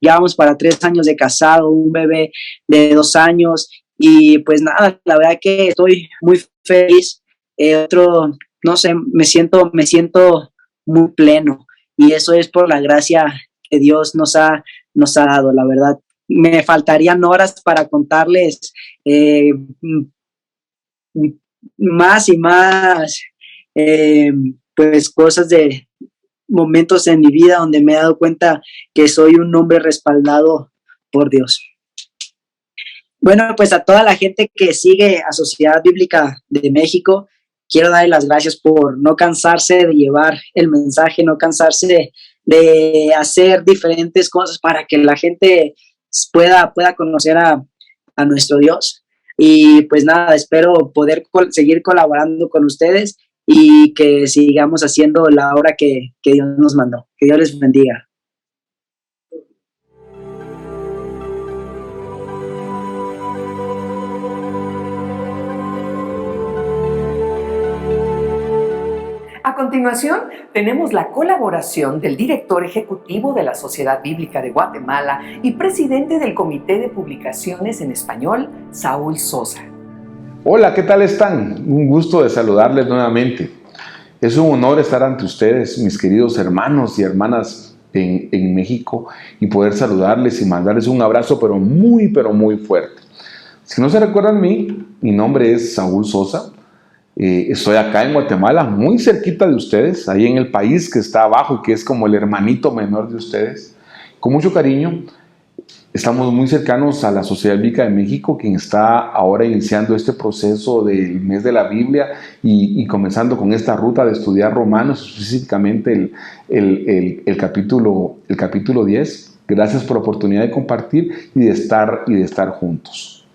Speaker 9: Ya vamos para 3 años de casado, un bebé de 2 años, y pues nada, la verdad que estoy muy feliz. No sé, me siento muy pleno, y eso es por la gracia que Dios nos ha dado. La verdad, me faltarían horas para contarles más y más pues cosas de momentos en mi vida donde me he dado cuenta que soy un hombre respaldado por Dios. Bueno, pues a toda la gente que sigue a Sociedad Bíblica de México, quiero darle las gracias por no cansarse de llevar el mensaje, no cansarse de hacer diferentes cosas para que la gente pueda conocer a nuestro Dios. Y pues nada, espero poder seguir colaborando con ustedes y que sigamos haciendo la obra que Dios nos mandó. Que Dios les bendiga.
Speaker 3: A continuación, tenemos la colaboración del director ejecutivo de la Sociedad Bíblica de Guatemala y presidente del Comité de Publicaciones en Español, Saúl Sosa.
Speaker 10: Hola, ¿qué tal están? Un gusto de saludarles nuevamente. Es un honor estar ante ustedes, mis queridos hermanos y hermanas en México, y poder saludarles y mandarles un abrazo, pero muy fuerte. Si no se recuerdan de mí, mi nombre es Saúl Sosa. Estoy acá en Guatemala, muy cerquita de ustedes, ahí en el país que está abajo y que es como el hermanito menor de ustedes. Con mucho cariño, estamos muy cercanos a la Sociedad Bíblica de México, quien está ahora iniciando este proceso del mes de la Biblia y comenzando con esta ruta de estudiar Romanos, específicamente el capítulo 10. Gracias por la oportunidad de compartir y de estar juntos.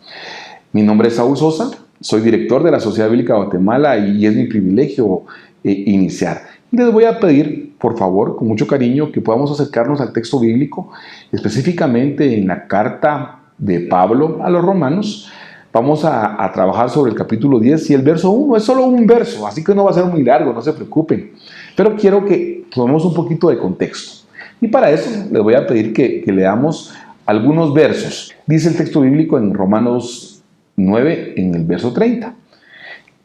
Speaker 10: Mi nombre es Saúl Sosa. Soy director de la Sociedad Bíblica de Guatemala y es mi privilegio iniciar. Y les voy a pedir, por favor, con mucho cariño, que podamos acercarnos al texto bíblico, específicamente en la carta de Pablo a los Romanos. Vamos a trabajar sobre el capítulo 10 y el verso 1. Es solo un verso, así que no va a ser muy largo, no se preocupen. Pero quiero que tomemos un poquito de contexto. Y para eso les voy a pedir que leamos algunos versos. Dice el texto bíblico en Romanos 9, en el verso 30.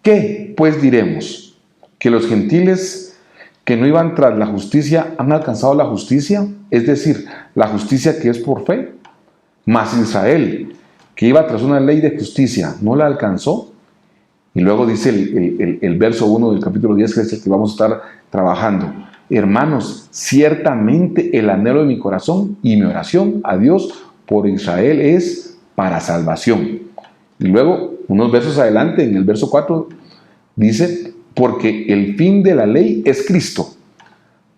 Speaker 10: ¿Qué pues diremos? ¿Que los gentiles que no iban tras la justicia han alcanzado la justicia? Es decir, la justicia que es por fe. Mas Israel, que iba tras una ley de justicia, ¿no la alcanzó? Y luego dice el verso 1 del capítulo 10, que es el que vamos a estar trabajando. Hermanos, ciertamente el anhelo de mi corazón y mi oración a Dios por Israel es para salvación. Y luego, unos versos adelante, en el verso 4, dice, porque el fin de la ley es Cristo,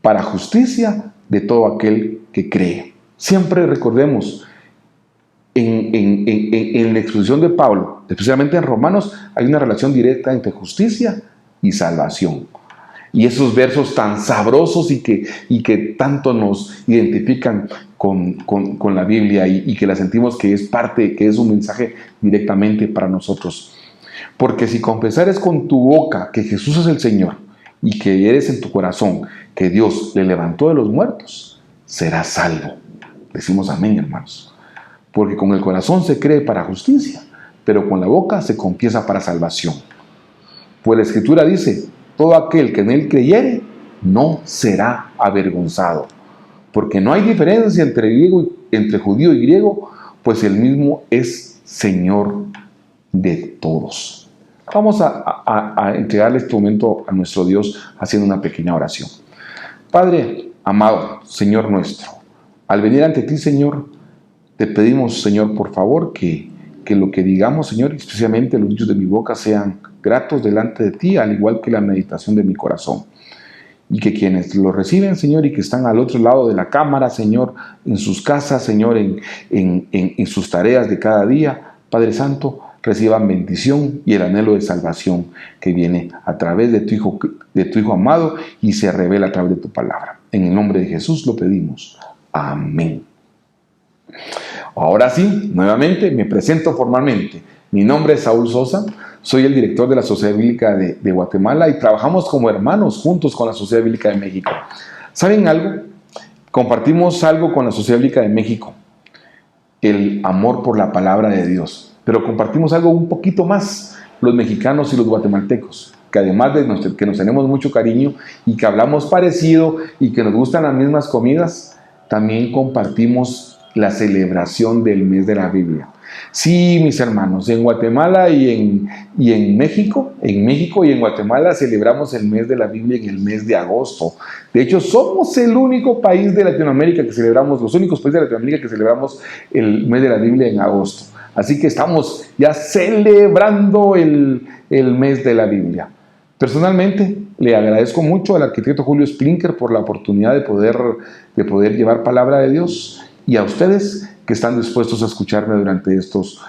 Speaker 10: para justicia de todo aquel que cree. Siempre recordemos, en la exposición de Pablo, especialmente en Romanos, hay una relación directa entre justicia y salvación. Y esos versos tan sabrosos y que tanto nos identifican con la Biblia y que la sentimos que es parte, que es un mensaje directamente para nosotros. Porque si confesares con tu boca que Jesús es el Señor y que eres en tu corazón que Dios le levantó de los muertos, serás salvo. Decimos amén, hermanos. Porque con el corazón se cree para justicia, pero con la boca se confiesa para salvación. Pues la Escritura dice, todo aquel que en él creyere no será avergonzado. Porque no hay diferencia entre judío y griego, pues el mismo es Señor de todos. Vamos a entregarle este momento a nuestro Dios haciendo una pequeña oración. Padre amado, Señor nuestro, al venir ante ti, Señor, te pedimos, Señor, por favor, que lo que digamos, Señor, especialmente los dichos de mi boca, sean gratos delante de ti, al igual que la meditación de mi corazón. Y que quienes lo reciben, Señor, y que están al otro lado de la cámara, Señor, en sus casas, Señor, en sus tareas de cada día, Padre Santo, reciban bendición y el anhelo de salvación que viene a través de tu Hijo amado y se revela a través de tu palabra. En el nombre de Jesús lo pedimos. Amén. Ahora sí, nuevamente me presento formalmente. Mi nombre es Saúl Sosa, soy el director de la Sociedad Bíblica de Guatemala y trabajamos como hermanos juntos con la Sociedad Bíblica de México. ¿Saben algo? Compartimos algo con la Sociedad Bíblica de México, el amor por la palabra de Dios. Pero compartimos algo un poquito más, los mexicanos y los guatemaltecos, que además de que nos tenemos mucho cariño y que hablamos parecido y que nos gustan las mismas comidas, también compartimos la celebración del mes de la Biblia. Sí, mis hermanos, en Guatemala y en México y en Guatemala celebramos el mes de la Biblia en el mes de agosto. De hecho, somos el único país de Latinoamérica que celebramos, los únicos países de Latinoamérica que celebramos el mes de la Biblia en agosto. Así que estamos ya celebrando el mes de la Biblia. Personalmente, le agradezco mucho al arquitecto Julio Splinker por la oportunidad de poder llevar palabra de Dios, y a ustedes que están dispuestos a escucharme durante estos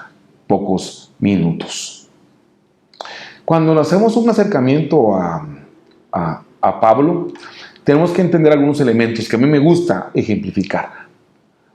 Speaker 10: pocos minutos. Cuando nos hacemos un acercamiento a Pablo, tenemos que entender algunos elementos que a mí me gusta ejemplificar.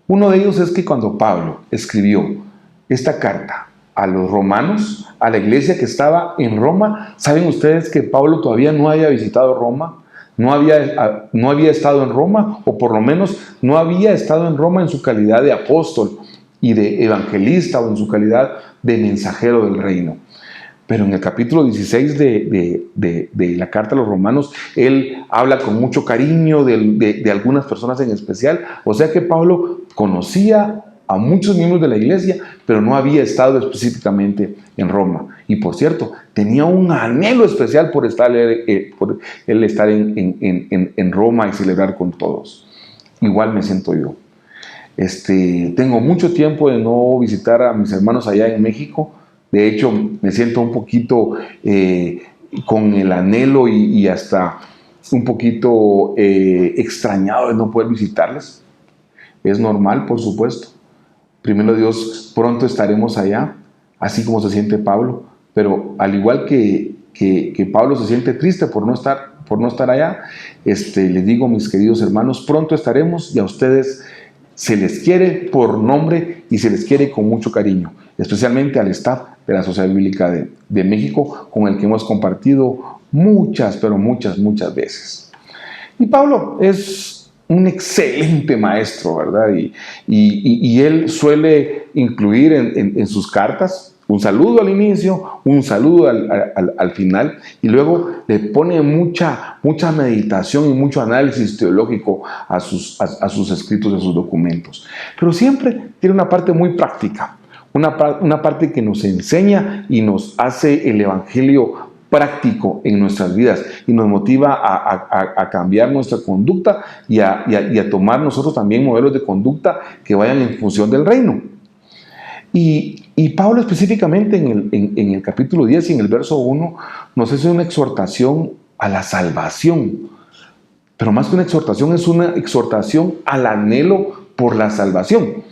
Speaker 10: Uno de ellos es que cuando Pablo escribió esta carta a los romanos, a la iglesia que estaba en Roma, ¿saben ustedes que Pablo todavía no había visitado Roma? No había estado en Roma, o por lo menos no había estado en Roma en su calidad de apóstol y de evangelista, o en su calidad de mensajero del reino. Pero en el capítulo 16 de la carta a los romanos, él habla con mucho cariño de algunas personas en especial. O sea que Pablo conocía a muchos miembros de la iglesia, pero no había estado específicamente en Roma. Y por cierto, tenía un anhelo especial por él estar en Roma y celebrar con todos. Igual me siento yo. Tengo mucho tiempo de no visitar a mis hermanos allá en México. De hecho, me siento un poquito con el anhelo y hasta un poquito extrañado de no poder visitarles. Es normal, por supuesto. Primero Dios, pronto estaremos allá, así como se siente Pablo, pero al igual que Pablo se siente triste por no estar allá, les digo, mis queridos hermanos, pronto estaremos y a ustedes se les quiere por nombre y se les quiere con mucho cariño, especialmente al staff de la Sociedad Bíblica de México, con el que hemos compartido muchas, pero muchas veces. Y Pablo es un excelente maestro, ¿verdad? Y él suele incluir en sus cartas un saludo al inicio, un saludo al final, y luego le pone mucha meditación y mucho análisis teológico a sus escritos, a sus documentos. Pero siempre tiene una parte muy práctica, una parte que nos enseña y nos hace el evangelio práctico en nuestras vidas y nos motiva a cambiar nuestra conducta y a tomar nosotros también modelos de conducta que vayan en función del reino. Y Pablo específicamente en el capítulo 10 y en el verso 1 nos hace una exhortación a la salvación, pero más que una exhortación, es una exhortación al anhelo por la salvación.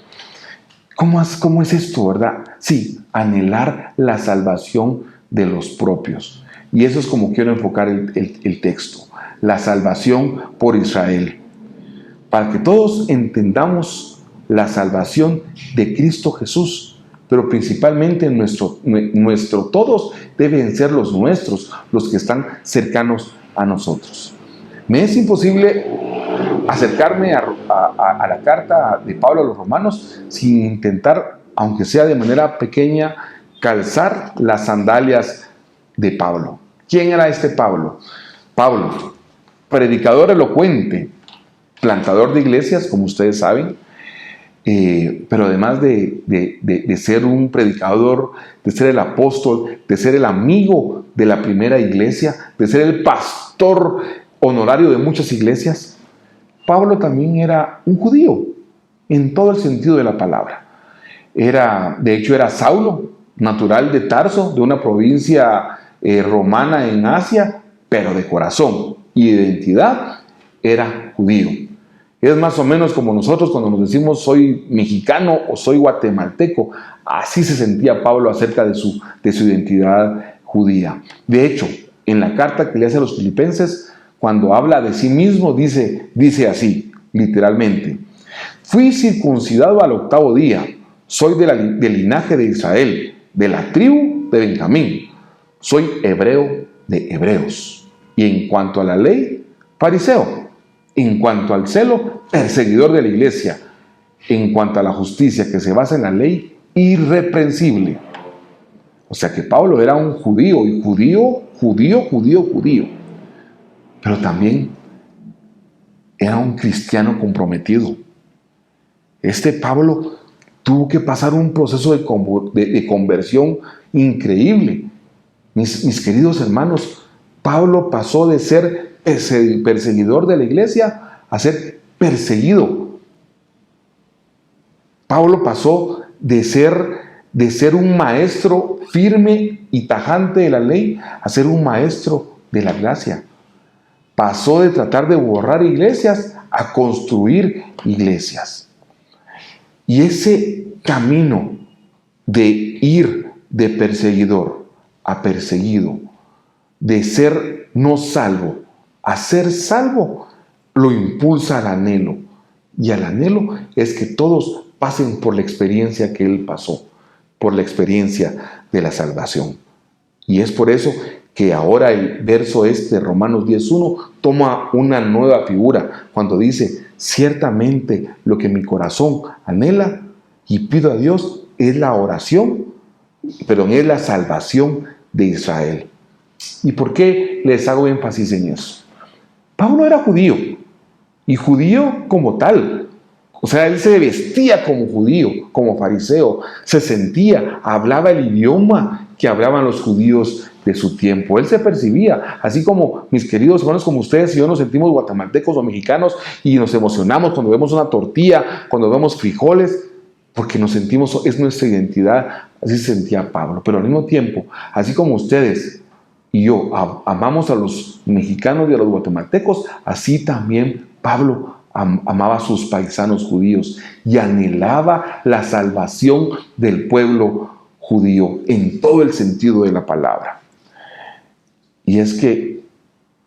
Speaker 10: ¿Cómo es esto, verdad? Sí, anhelar la salvación de los propios. Y eso es como quiero enfocar el texto, la salvación por Israel, para que todos entendamos la salvación de Cristo Jesús, pero principalmente nuestro todos deben ser los nuestros, los que están cercanos a nosotros. Me es imposible acercarme a la carta de Pablo a los romanos sin intentar, aunque sea de manera pequeña, calzar las sandalias de Pablo. ¿Quién era este Pablo? Pablo, predicador elocuente, plantador de iglesias, como ustedes saben, pero además de ser un predicador, de ser el apóstol, de ser el amigo de la primera iglesia, de ser el pastor honorario de muchas iglesias, Pablo también era un judío, en todo el sentido de la palabra. De hecho, era Saulo, natural de Tarso, de una provincia romana en Asia, pero de corazón y de identidad era judío. Es más o menos como nosotros cuando nos decimos soy mexicano o soy guatemalteco. Así se sentía Pablo acerca de su identidad judía. De hecho, en la carta que le hace a los filipenses, cuando habla de sí mismo, dice así, literalmente: fui circuncidado al 8º día, soy del linaje de Israel, de la tribu de Benjamín, soy hebreo de hebreos, y en cuanto a la ley, fariseo, en cuanto al celo, perseguidor de la iglesia, en cuanto a la justicia que se basa en la ley, irreprensible. O sea que Pablo era un judío, y judío, pero también era un cristiano comprometido. Este Pablo tuvo que pasar un proceso de conversión increíble. Mis queridos hermanos, Pablo pasó de ser perseguidor de la iglesia a ser perseguido. Pablo pasó de ser un maestro firme y tajante de la ley a ser un maestro de la gracia. Pasó de tratar de borrar iglesias a construir iglesias. Y ese camino de ir de perseguidor a perseguido, de ser no salvo a ser salvo, lo impulsa al anhelo. Y el anhelo es que todos pasen por la experiencia que él pasó, por la experiencia de la salvación. Y es por eso que ahora el verso de Romanos 10:1 toma una nueva figura cuando dice: ciertamente lo que mi corazón anhela y pido a Dios es la es la salvación de Israel. ¿Y por qué les hago énfasis en eso? Pablo era judío, y judío como tal. O sea, él se vestía como judío, como fariseo, se sentía, hablaba el idioma que hablaban los judíos de su tiempo. Él se percibía, así como mis queridos hermanos, como ustedes y yo nos sentimos guatemaltecos o mexicanos y nos emocionamos cuando vemos una tortilla, cuando vemos frijoles, porque nos sentimos, es nuestra identidad. Así se sentía Pablo. Pero al mismo tiempo, así como ustedes y yo amamos a los mexicanos y a los guatemaltecos, así también Pablo amaba a sus paisanos judíos y anhelaba la salvación del pueblo judío en todo el sentido de la palabra. Y es que,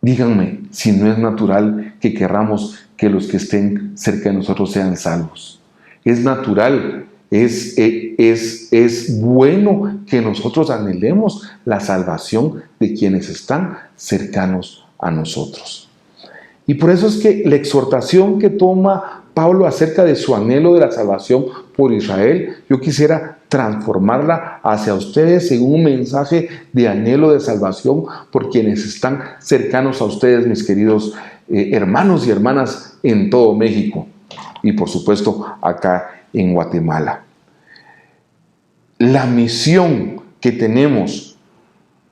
Speaker 10: díganme, si no es natural que querramos que los que estén cerca de nosotros sean salvos. Es natural, es bueno que nosotros anhelemos la salvación de quienes están cercanos a nosotros. Y por eso es que la exhortación que toma Pablo acerca de su anhelo de la salvación por Israel, yo quisiera transformarla hacia ustedes en un mensaje de anhelo de salvación por quienes están cercanos a ustedes, mis queridos hermanos y hermanas en todo México y por supuesto acá en Guatemala. La misión que tenemos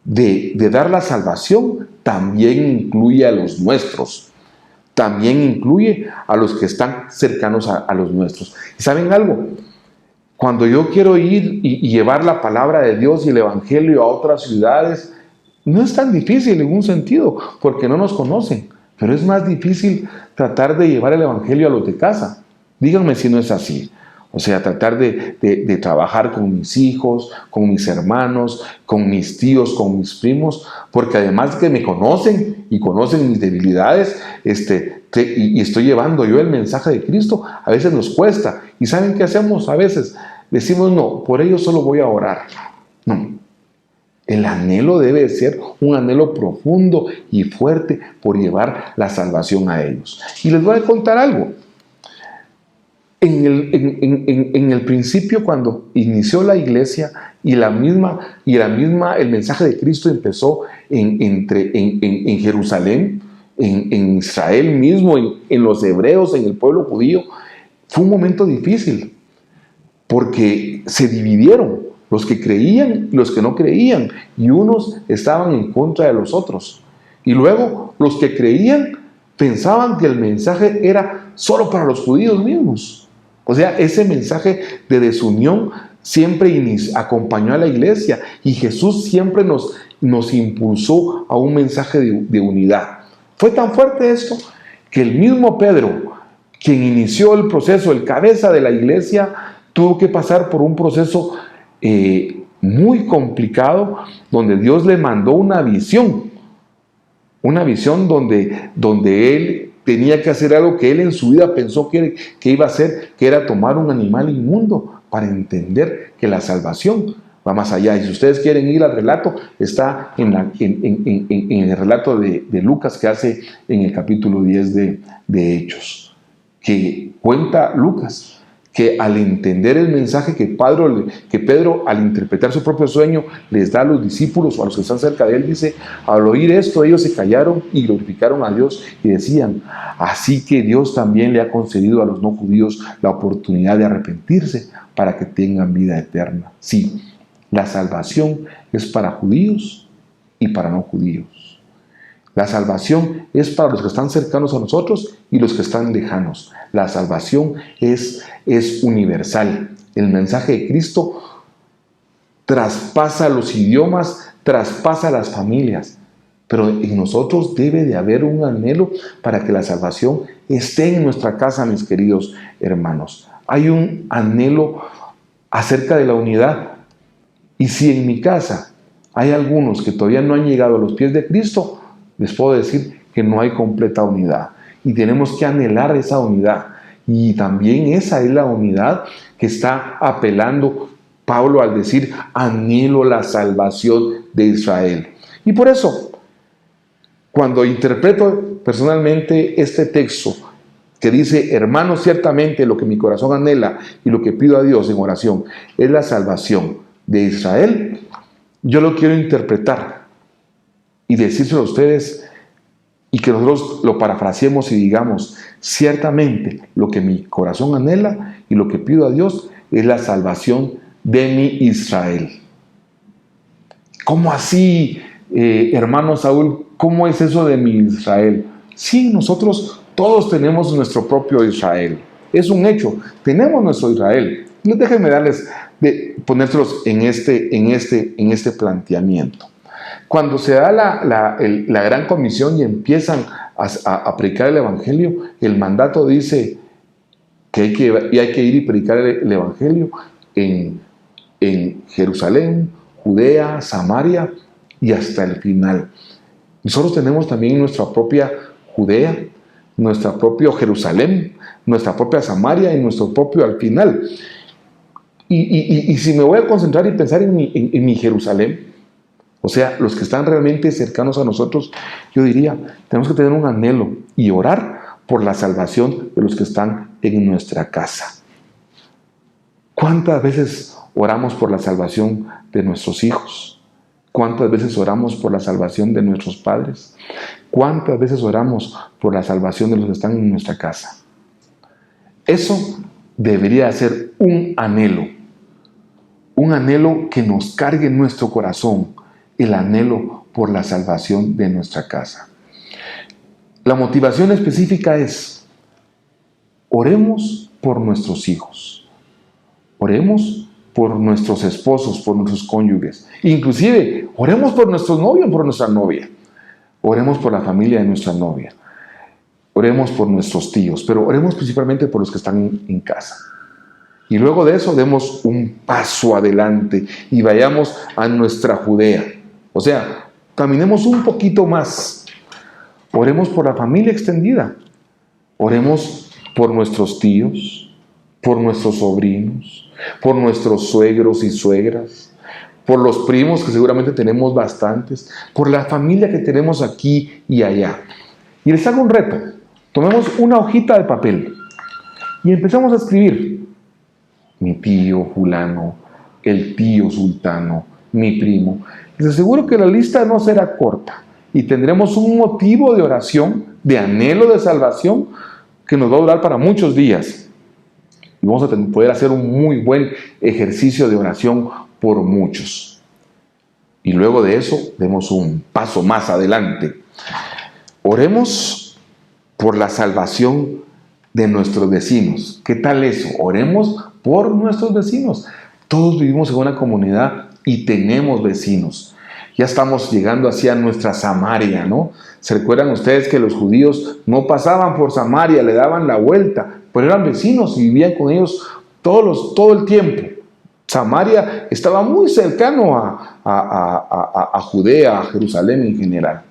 Speaker 10: de dar la salvación también incluye a los nuestros. También incluye a los que están cercanos a los nuestros. ¿Y saben algo? Cuando yo quiero ir y llevar la palabra de Dios y el evangelio a otras ciudades, no es tan difícil en un sentido, porque no nos conocen. Pero es más difícil tratar de llevar el evangelio a los de casa. Díganme si no es así. O sea, tratar de trabajar con mis hijos, con mis hermanos, con mis tíos, con mis primos, porque además que me conocen y conocen mis debilidades, y estoy llevando yo el mensaje de Cristo, a veces nos cuesta. ¿Y saben qué hacemos? A veces decimos, no, por ellos solo voy a orar. No. El anhelo debe ser un anhelo profundo y fuerte por llevar la salvación a ellos. Y les voy a contar algo. En el principio, cuando inició la iglesia el mensaje de Cristo empezó en Jerusalén, en Israel mismo, en los hebreos, en el pueblo judío, fue un momento difícil porque se dividieron los que creían y los que no creían, y unos estaban en contra de los otros. Y luego los que creían pensaban que el mensaje era solo para los judíos mismos. O sea, ese mensaje de desunión siempre acompañó a la iglesia, y Jesús siempre nos impulsó a un mensaje de unidad. Fue tan fuerte esto que el mismo Pedro, quien inició el proceso, el cabeza de la iglesia, tuvo que pasar por un proceso muy complicado, donde Dios le mandó una visión donde él tenía que hacer algo que él en su vida pensó que iba a hacer, que era tomar un animal inmundo, para entender que la salvación va más allá. Y si ustedes quieren ir al relato, está en el relato de Lucas, que hace en el capítulo 10 de Hechos, que cuenta Lucas que al entender el mensaje que Pedro, al interpretar su propio sueño, les da a los discípulos o a los que están cerca de él, dice: al oír esto, ellos se callaron y glorificaron a Dios y decían: así que Dios también le ha concedido a los no judíos la oportunidad de arrepentirse para que tengan vida eterna. Sí, la salvación es para judíos y para no judíos. La salvación es para los que están cercanos a nosotros y los que están lejanos. La salvación es universal. El mensaje de Cristo traspasa los idiomas, traspasa las familias. Pero en nosotros debe de haber un anhelo para que la salvación esté en nuestra casa, mis queridos hermanos. Hay un anhelo acerca de la unidad. Y si en mi casa hay algunos que todavía no han llegado a los pies de Cristo, les puedo decir que no hay completa unidad, y tenemos que anhelar esa unidad. Y también esa es la unidad que está apelando Pablo al decir: anhelo la salvación de Israel. Y por eso, cuando interpreto personalmente este texto que dice: hermanos, ciertamente lo que mi corazón anhela y lo que pido a Dios en oración es la salvación de Israel, yo lo quiero interpretar y decírselo a ustedes, y que nosotros lo parafraseemos y digamos: ciertamente lo que mi corazón anhela y lo que pido a Dios es la salvación de mi Israel. ¿Cómo así, hermano Saúl? ¿Cómo es eso de mi Israel? Sí, nosotros todos tenemos nuestro propio Israel. Es un hecho, tenemos nuestro Israel. Déjenme ponérselos en este planteamiento. Cuando se da la gran comisión y empiezan a predicar el evangelio, el mandato dice que hay que ir y predicar el evangelio en Jerusalén, Judea, Samaria y hasta el final. Nosotros tenemos también nuestra propia Judea, nuestra propia Jerusalén, nuestra propia Samaria y nuestro propio al final. Y si me voy a concentrar y pensar en mi Jerusalén, o sea, los que están realmente cercanos a nosotros, yo diría, tenemos que tener un anhelo y orar por la salvación de los que están en nuestra casa. ¿Cuántas veces oramos por la salvación de nuestros hijos? ¿Cuántas veces oramos por la salvación de nuestros padres? ¿Cuántas veces oramos por la salvación de los que están en nuestra casa? Eso debería ser un anhelo que nos cargue en nuestro corazón, el anhelo por la salvación de nuestra casa. La motivación específica es: oremos por nuestros hijos, oremos por nuestros esposos, por nuestros cónyuges, inclusive oremos por nuestro novio, por nuestra novia, oremos por la familia de nuestra novia, oremos por nuestros tíos, pero oremos principalmente por los que están en casa. Y luego de eso demos un paso adelante y vayamos a nuestra Judea. O sea, caminemos un poquito más. Oremos por la familia extendida. Oremos por nuestros tíos, por nuestros sobrinos, por nuestros suegros y suegras, por los primos, que seguramente tenemos bastantes, por la familia que tenemos aquí y allá. Y les hago un reto. Tomemos una hojita de papel y empezamos a escribir: mi tío fulano, el tío sultano, mi primo. Les aseguro que la lista no será corta y tendremos un motivo de oración, de anhelo de salvación, que nos va a durar para muchos días. Y vamos a poder hacer un muy buen ejercicio de oración por muchos. Y luego de eso, demos un paso más adelante. Oremos por la salvación de nuestros vecinos. ¿Qué tal eso? Oremos por nuestros vecinos. Todos vivimos en una comunidad y tenemos vecinos. Ya estamos llegando hacia nuestra Samaria, ¿no? ¿Se recuerdan ustedes que los judíos no pasaban por Samaria, le daban la vuelta, pero eran vecinos y vivían con ellos todo el tiempo? Samaria estaba muy cercano a Judea, a Jerusalén en general.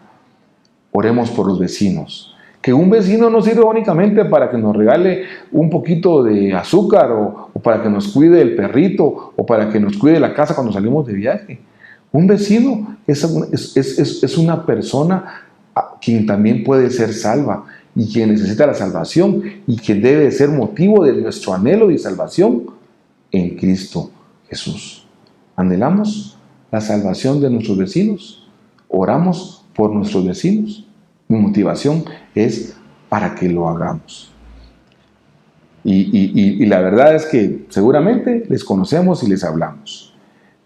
Speaker 10: Oremos por los vecinos. Que un vecino no sirve únicamente para que nos regale un poquito de azúcar o para que nos cuide el perrito o para que nos cuide la casa cuando salimos de viaje. Un vecino es una persona quien también puede ser salva y quien necesita la salvación y quien debe ser motivo de nuestro anhelo de salvación en Cristo Jesús. ¿Anhelamos la salvación de nuestros vecinos? ¿Oramos por nuestros vecinos? Mi motivación es para que lo hagamos. Y la verdad es que seguramente les conocemos y les hablamos.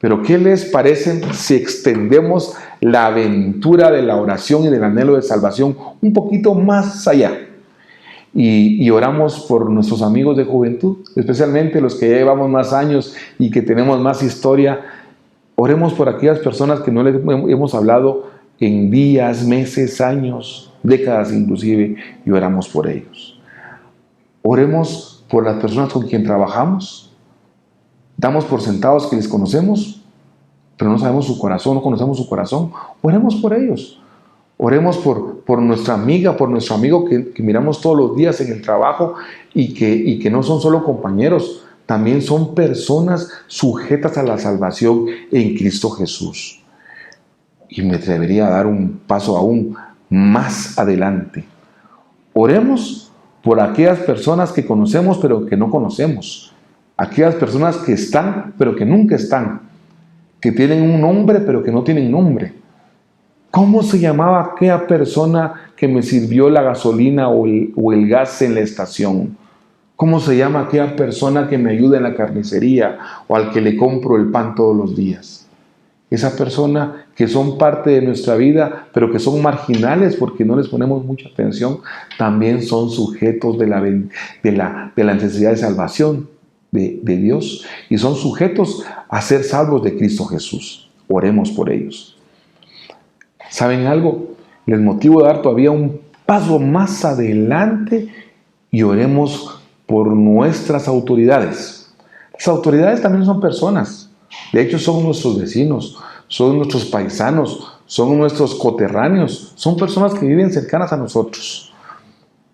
Speaker 10: Pero ¿qué les parece si extendemos la aventura de la oración y del anhelo de salvación un poquito más allá? Y oramos por nuestros amigos de juventud, especialmente los que llevamos más años y que tenemos más historia. Oremos por aquellas personas que no les hemos hablado en días, meses, años, décadas inclusive, y oramos por ellos. Oremos por las personas con quien trabajamos. Damos por sentados que les conocemos, pero no sabemos su corazón, no conocemos su corazón. Oremos por ellos. Oremos por nuestra amiga, por nuestro amigo que miramos todos los días en el trabajo y que no son solo compañeros, también son personas sujetas a la salvación en Cristo Jesús. Y me atrevería a dar un paso aún más adelante. Oremos por aquellas personas que conocemos pero que no conocemos. Aquellas personas que están pero que nunca están. Que tienen un nombre pero que no tienen nombre. ¿Cómo se llamaba aquella persona que me sirvió la gasolina o el gas en la estación? ¿Cómo se llama aquella persona que me ayuda en la carnicería o al que le compro el pan todos los días? Esa persona que son parte de nuestra vida, pero que son marginales porque no les ponemos mucha atención, también son sujetos de la necesidad de salvación de Dios y son sujetos a ser salvos de Cristo Jesús. Oremos por ellos. ¿Saben algo? Les motivo a dar todavía un paso más adelante y oremos por nuestras autoridades. Las autoridades también son personas. De hecho, son nuestros vecinos, son nuestros paisanos, son nuestros coterráneos, son personas que viven cercanas a nosotros.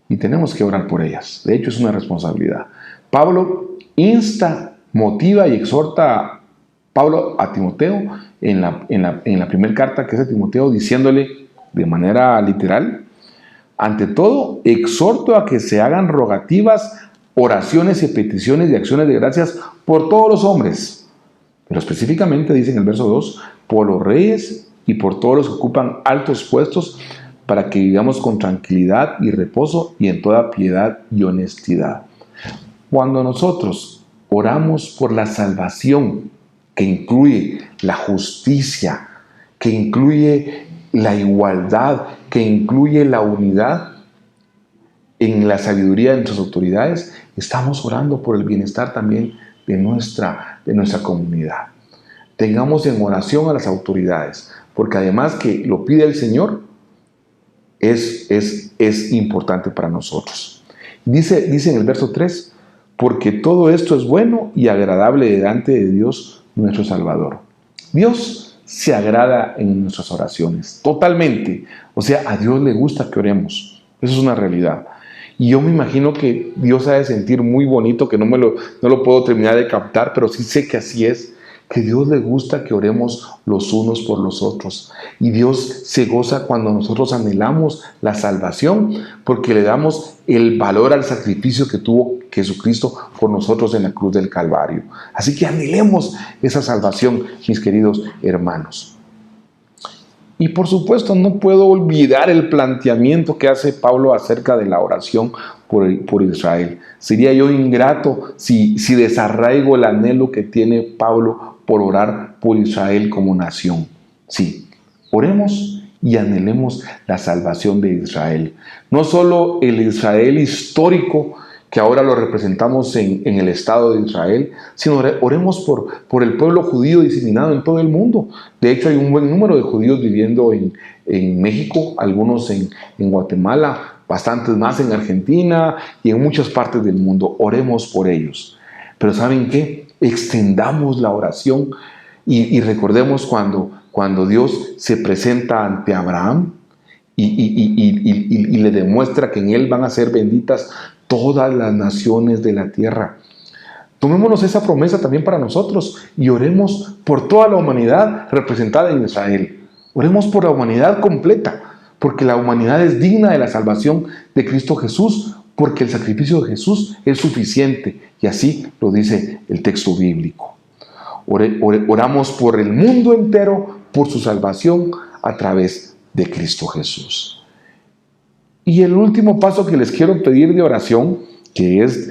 Speaker 10: Y tenemos que orar por ellas. De hecho, es una responsabilidad. Pablo insta, motiva y exhorta a Timoteo en la primera carta que es de Timoteo, diciéndole de manera literal: ante todo, exhorto a que se hagan rogativas, oraciones y peticiones y acciones de gracias por todos los hombres. Pero específicamente dice en el verso 2, por los reyes y por todos los que ocupan altos puestos, para que vivamos con tranquilidad y reposo y en toda piedad y honestidad. Cuando nosotros oramos por la salvación, que incluye la justicia, que incluye la igualdad, que incluye la unidad en la sabiduría de nuestras autoridades, estamos orando por el bienestar también de nuestra comunidad. Tengamos en oración a las autoridades, porque además que lo pide el Señor, es importante para nosotros. Dice en el verso 3, porque todo esto es bueno y agradable delante de Dios nuestro Salvador. Dios se agrada en nuestras oraciones, totalmente. O sea, a Dios le gusta que oremos. Eso es una realidad. Y yo me imagino que Dios ha de sentir muy bonito, que no lo puedo terminar de captar, pero sí sé que así es, que Dios le gusta que oremos los unos por los otros. Y Dios se goza cuando nosotros anhelamos la salvación, porque le damos el valor al sacrificio que tuvo Jesucristo por nosotros en la cruz del Calvario. Así que anhelemos esa salvación, mis queridos hermanos. Y por supuesto no puedo olvidar el planteamiento que hace Pablo acerca de la oración por Israel. Sería yo ingrato si desarraigo el anhelo que tiene Pablo por orar por Israel como nación. Sí, oremos y anhelemos la salvación de Israel. No solo el Israel histórico, que ahora lo representamos en el Estado de Israel, sino oremos por el pueblo judío diseminado en todo el mundo. De hecho, hay un buen número de judíos viviendo en México, algunos en Guatemala, bastantes más en Argentina y en muchas partes del mundo. Oremos por ellos. Pero ¿saben qué? Extendamos la oración y recordemos cuando Dios se presenta ante Abraham y le demuestra que en él van a ser benditas todas las naciones de la tierra. Tomémonos esa promesa también para nosotros y oremos por toda la humanidad representada en Israel. Oremos por la humanidad completa, porque la humanidad es digna de la salvación de Cristo Jesús, porque el sacrificio de Jesús es suficiente, y así lo dice el texto bíblico. Oramos por el mundo entero, por su salvación a través de Cristo Jesús. Y el último paso que les quiero pedir de oración, que es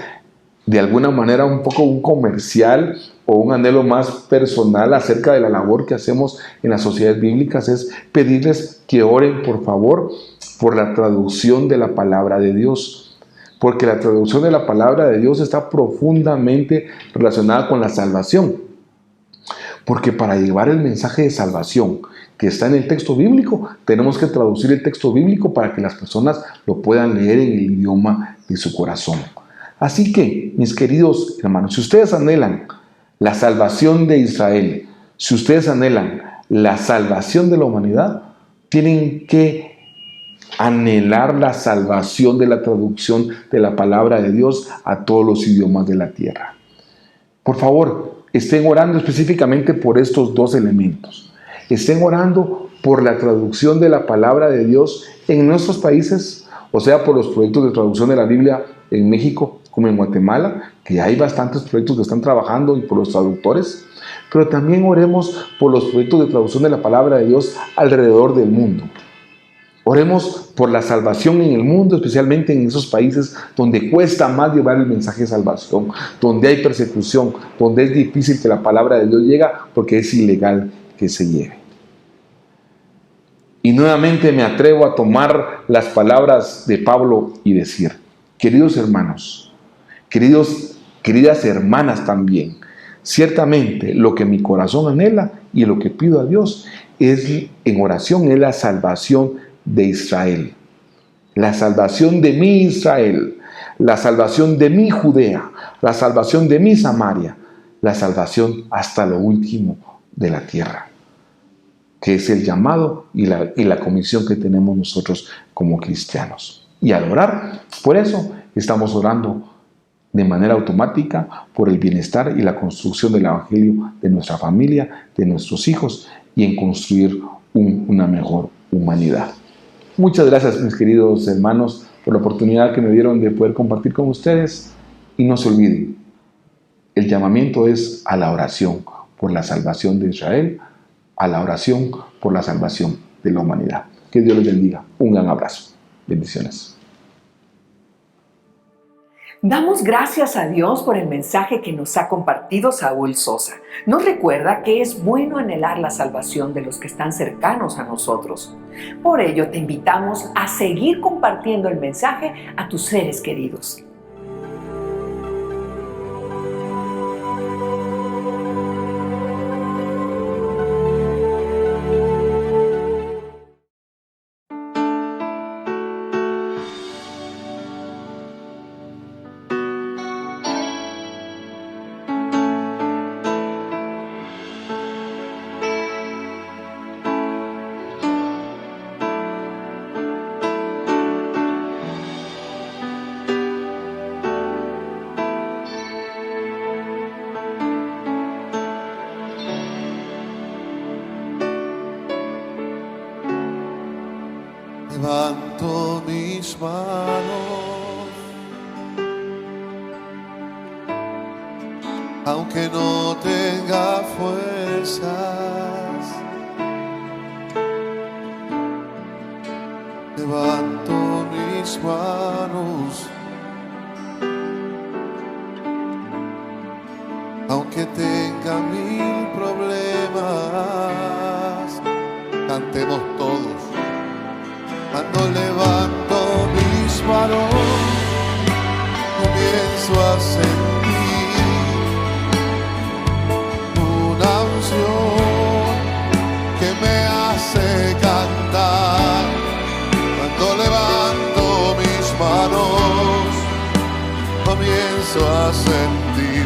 Speaker 10: de alguna manera un poco un comercial o un anhelo más personal acerca de la labor que hacemos en las sociedades bíblicas, es pedirles que oren, por favor, por la traducción de la palabra de Dios. Porque la traducción de la palabra de Dios está profundamente relacionada con la salvación. Porque para llevar el mensaje de salvación que está en el texto bíblico, tenemos que traducir el texto bíblico para que las personas lo puedan leer en el idioma de su corazón. Así que, mis queridos hermanos, si ustedes anhelan la salvación de Israel, si ustedes anhelan la salvación de la humanidad, tienen que anhelar la salvación de la traducción de la palabra de Dios a todos los idiomas de la tierra. Por favor, estén orando específicamente por estos dos elementos. Estén orando por la traducción de la palabra de Dios en nuestros países, o sea, por los proyectos de traducción de la Biblia en México como en Guatemala, que hay bastantes proyectos que están trabajando, y por los traductores, pero también oremos por los proyectos de traducción de la palabra de Dios alrededor del mundo. Oremos por la salvación en el mundo, especialmente en esos países donde cuesta más llevar el mensaje de salvación, donde hay persecución, donde es difícil que la palabra de Dios llegue porque es ilegal que se lleve. Y nuevamente me atrevo a tomar las palabras de Pablo y decir: queridos hermanos, queridas hermanas también, ciertamente lo que mi corazón anhela y lo que pido a Dios es en oración es la salvación de Israel, la salvación de mi Israel, la salvación de mi Judea, la salvación de mi Samaria, la salvación hasta lo último de la tierra, que es el llamado y la comisión que tenemos nosotros como cristianos. Y al orar, por eso estamos orando de manera automática por el bienestar y la construcción del evangelio de nuestra familia, de nuestros hijos, y en construir una mejor humanidad. Muchas gracias, mis queridos hermanos, por la oportunidad que me dieron de poder compartir con ustedes. Y no se olviden, el llamamiento es a la oración por la salvación de Israel, a la oración por la salvación de la humanidad. Que Dios les bendiga. Un gran abrazo. Bendiciones.
Speaker 3: Damos gracias a Dios por el mensaje que nos ha compartido Saúl Sosa. Nos recuerda que es bueno anhelar la salvación de los que están cercanos a nosotros. Por ello, te invitamos a seguir compartiendo el mensaje a tus seres queridos.
Speaker 11: manos, aunque no tenga fuerzas. Levanto mis manos, aunque tenga mil problemas. Cantemos todos. Cuando levanto mis manos, comienzo a sentir una unción que me hace cantar. Cuando levanto mis manos, comienzo a sentir.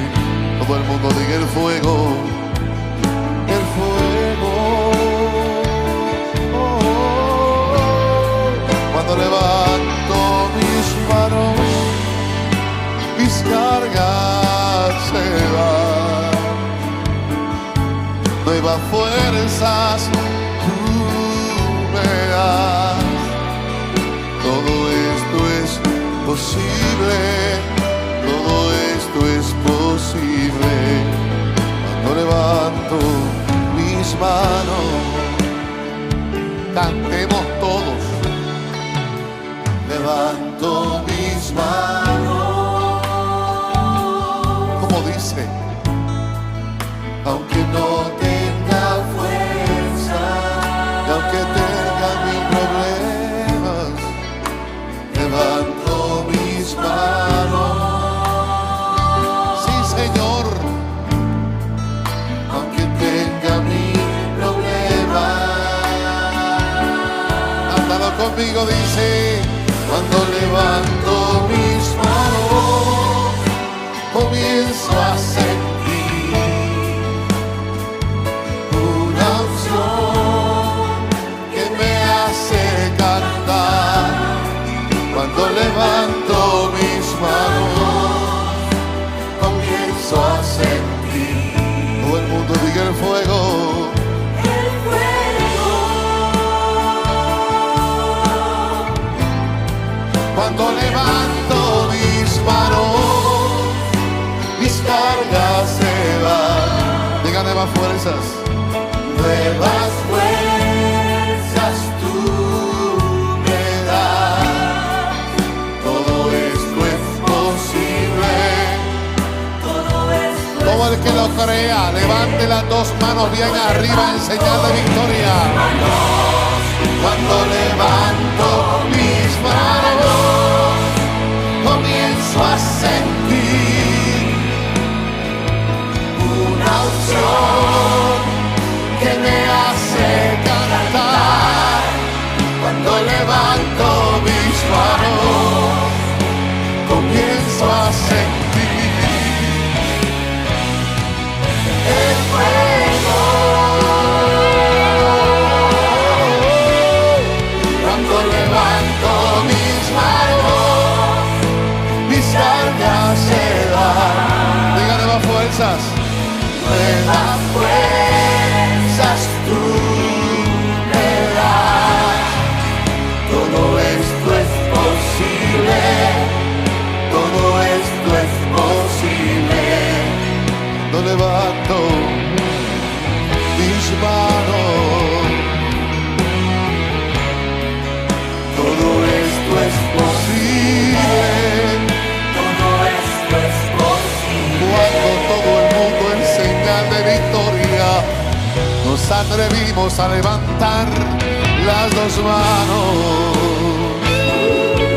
Speaker 11: Todo el mundo diga el fuego, el fuego. Cuando levanto mis manos, mis cargas se van. Nuevas fuerzas tú me das. Todo esto es posible, todo esto es posible. Cuando levanto mis manos, cantemos todos. Levanto mis manos, como dice, aunque no tenga fuerza, y aunque tenga mil problemas, levanto mis manos. Sí, Señor, aunque tenga mil problemas. Cántalo conmigo, dice. Cuando levanto mis manos, comienzo a sentir una unción que me hace cantar. Cuando levanto mis manos, comienzo a sentir. Todo el mundo diga el fuego. Cuando levanto mis manos, mis cargas se van. Diga nuevas fuerzas. Nuevas fuerzas tú me das. Todo esto es posible. Todo esto. Todo el que lo crea, levante las dos manos bien arriba en señal de victoria. Cuando levanto mis manos, comienzo a sentir una unción que me hace cantar. Cuando levanto mis manos, comienzo a sentir el fuego. Cuando levanto mis manos, mis cargas se dan. Diga nuevas fuerzas. Nuevas fuerzas tú me das. Todo esto es posible. Todo esto es posible. Cuando levanto mis manos, todo esto es posible. Todo esto es posible. Cuando todo el mundo en señal de victoria nos atrevimos a levantar las dos manos.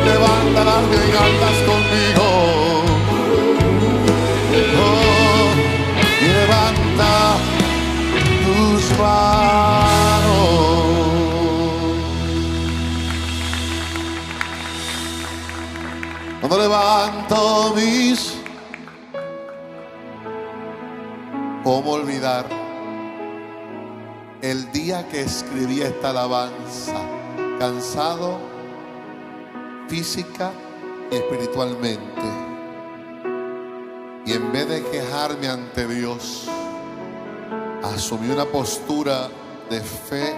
Speaker 11: Levántalas bien altas conmigo. Oh, y levanta tus manos. Cuando levanto mis, ¿cómo olvidar el día que escribí esta alabanza? Cansado física y espiritualmente. Y en vez de quejarme ante Dios, asumí una postura de fe,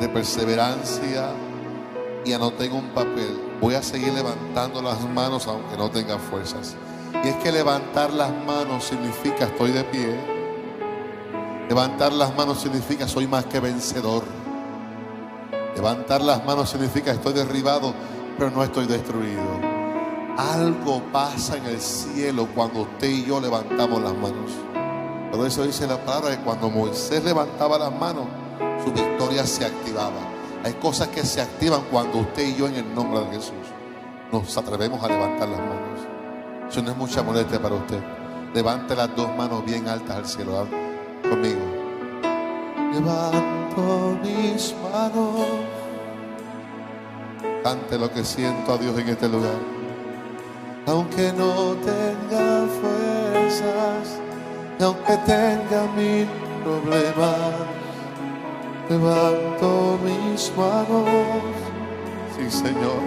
Speaker 11: de perseverancia, y anoté en un papel: voy a seguir levantando las manos aunque no tenga fuerzas. Y es que levantar las manos significa estoy de pie. Levantar las manos significa soy más que vencedor. Levantar las manos significa estoy derribado, pero no estoy destruido. Algo pasa en el cielo cuando usted y yo levantamos las manos. Por eso dice la palabra que cuando Moisés levantaba las manos, su victoria se activaba. Hay cosas que se activan cuando usted y yo, en el nombre de Jesús, nos atrevemos a levantar las manos. Eso no es mucha molestia para usted. Levante las dos manos bien altas al cielo. Conmigo. Levanto mis manos. Cante lo que siento a Dios en este lugar. Aunque no tenga fuerzas, y aunque tenga mil problemas, levanto mis manos. Sí, Señor.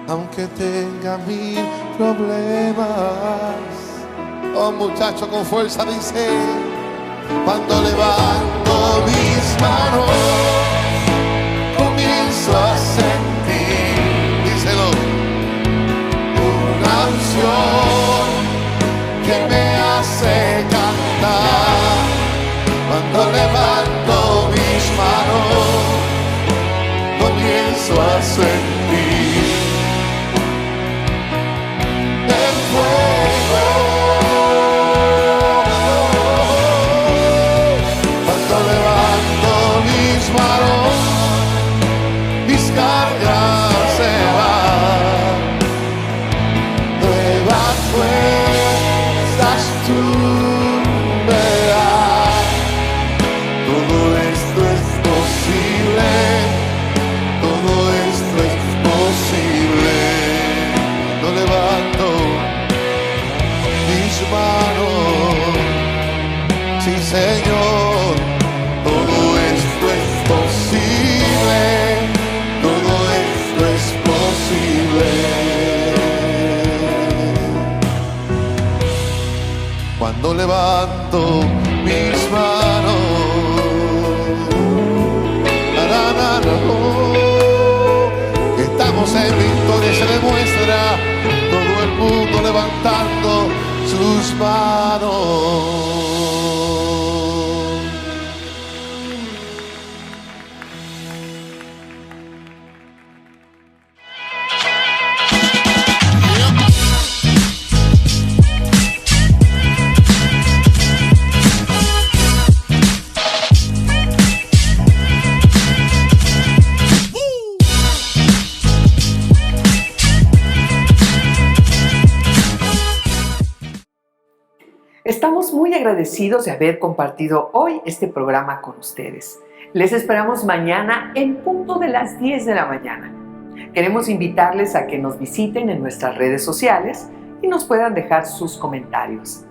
Speaker 11: Aunque tenga mil problemas. Oh, muchacho, con fuerza dice: cuando levanto mis manos, comienzo a sentir, díselo, una unción que me hace cantar. Cuando levanto mis manos, comienzo a sentir el fuego. Cuando levanto mis manos, mis cargas se van. Nuevas fuerzas tú me das. Todo esto es posible. Todo esto es posible. Cuando levanto mis manos, sí, Señor, todo esto es posible. Todo esto es posible. Cuando levanto mis manos, estamos en victoria, se demuestra todo el mundo levantando sus manos.
Speaker 3: Estamos muy agradecidos de haber compartido hoy este programa con ustedes. Les esperamos mañana en punto de las 10 de la mañana. Queremos invitarles a que nos visiten en nuestras redes sociales y nos puedan dejar sus comentarios.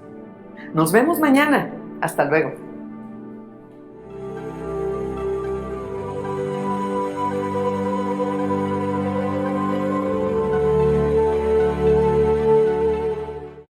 Speaker 3: Nos vemos mañana. Hasta luego.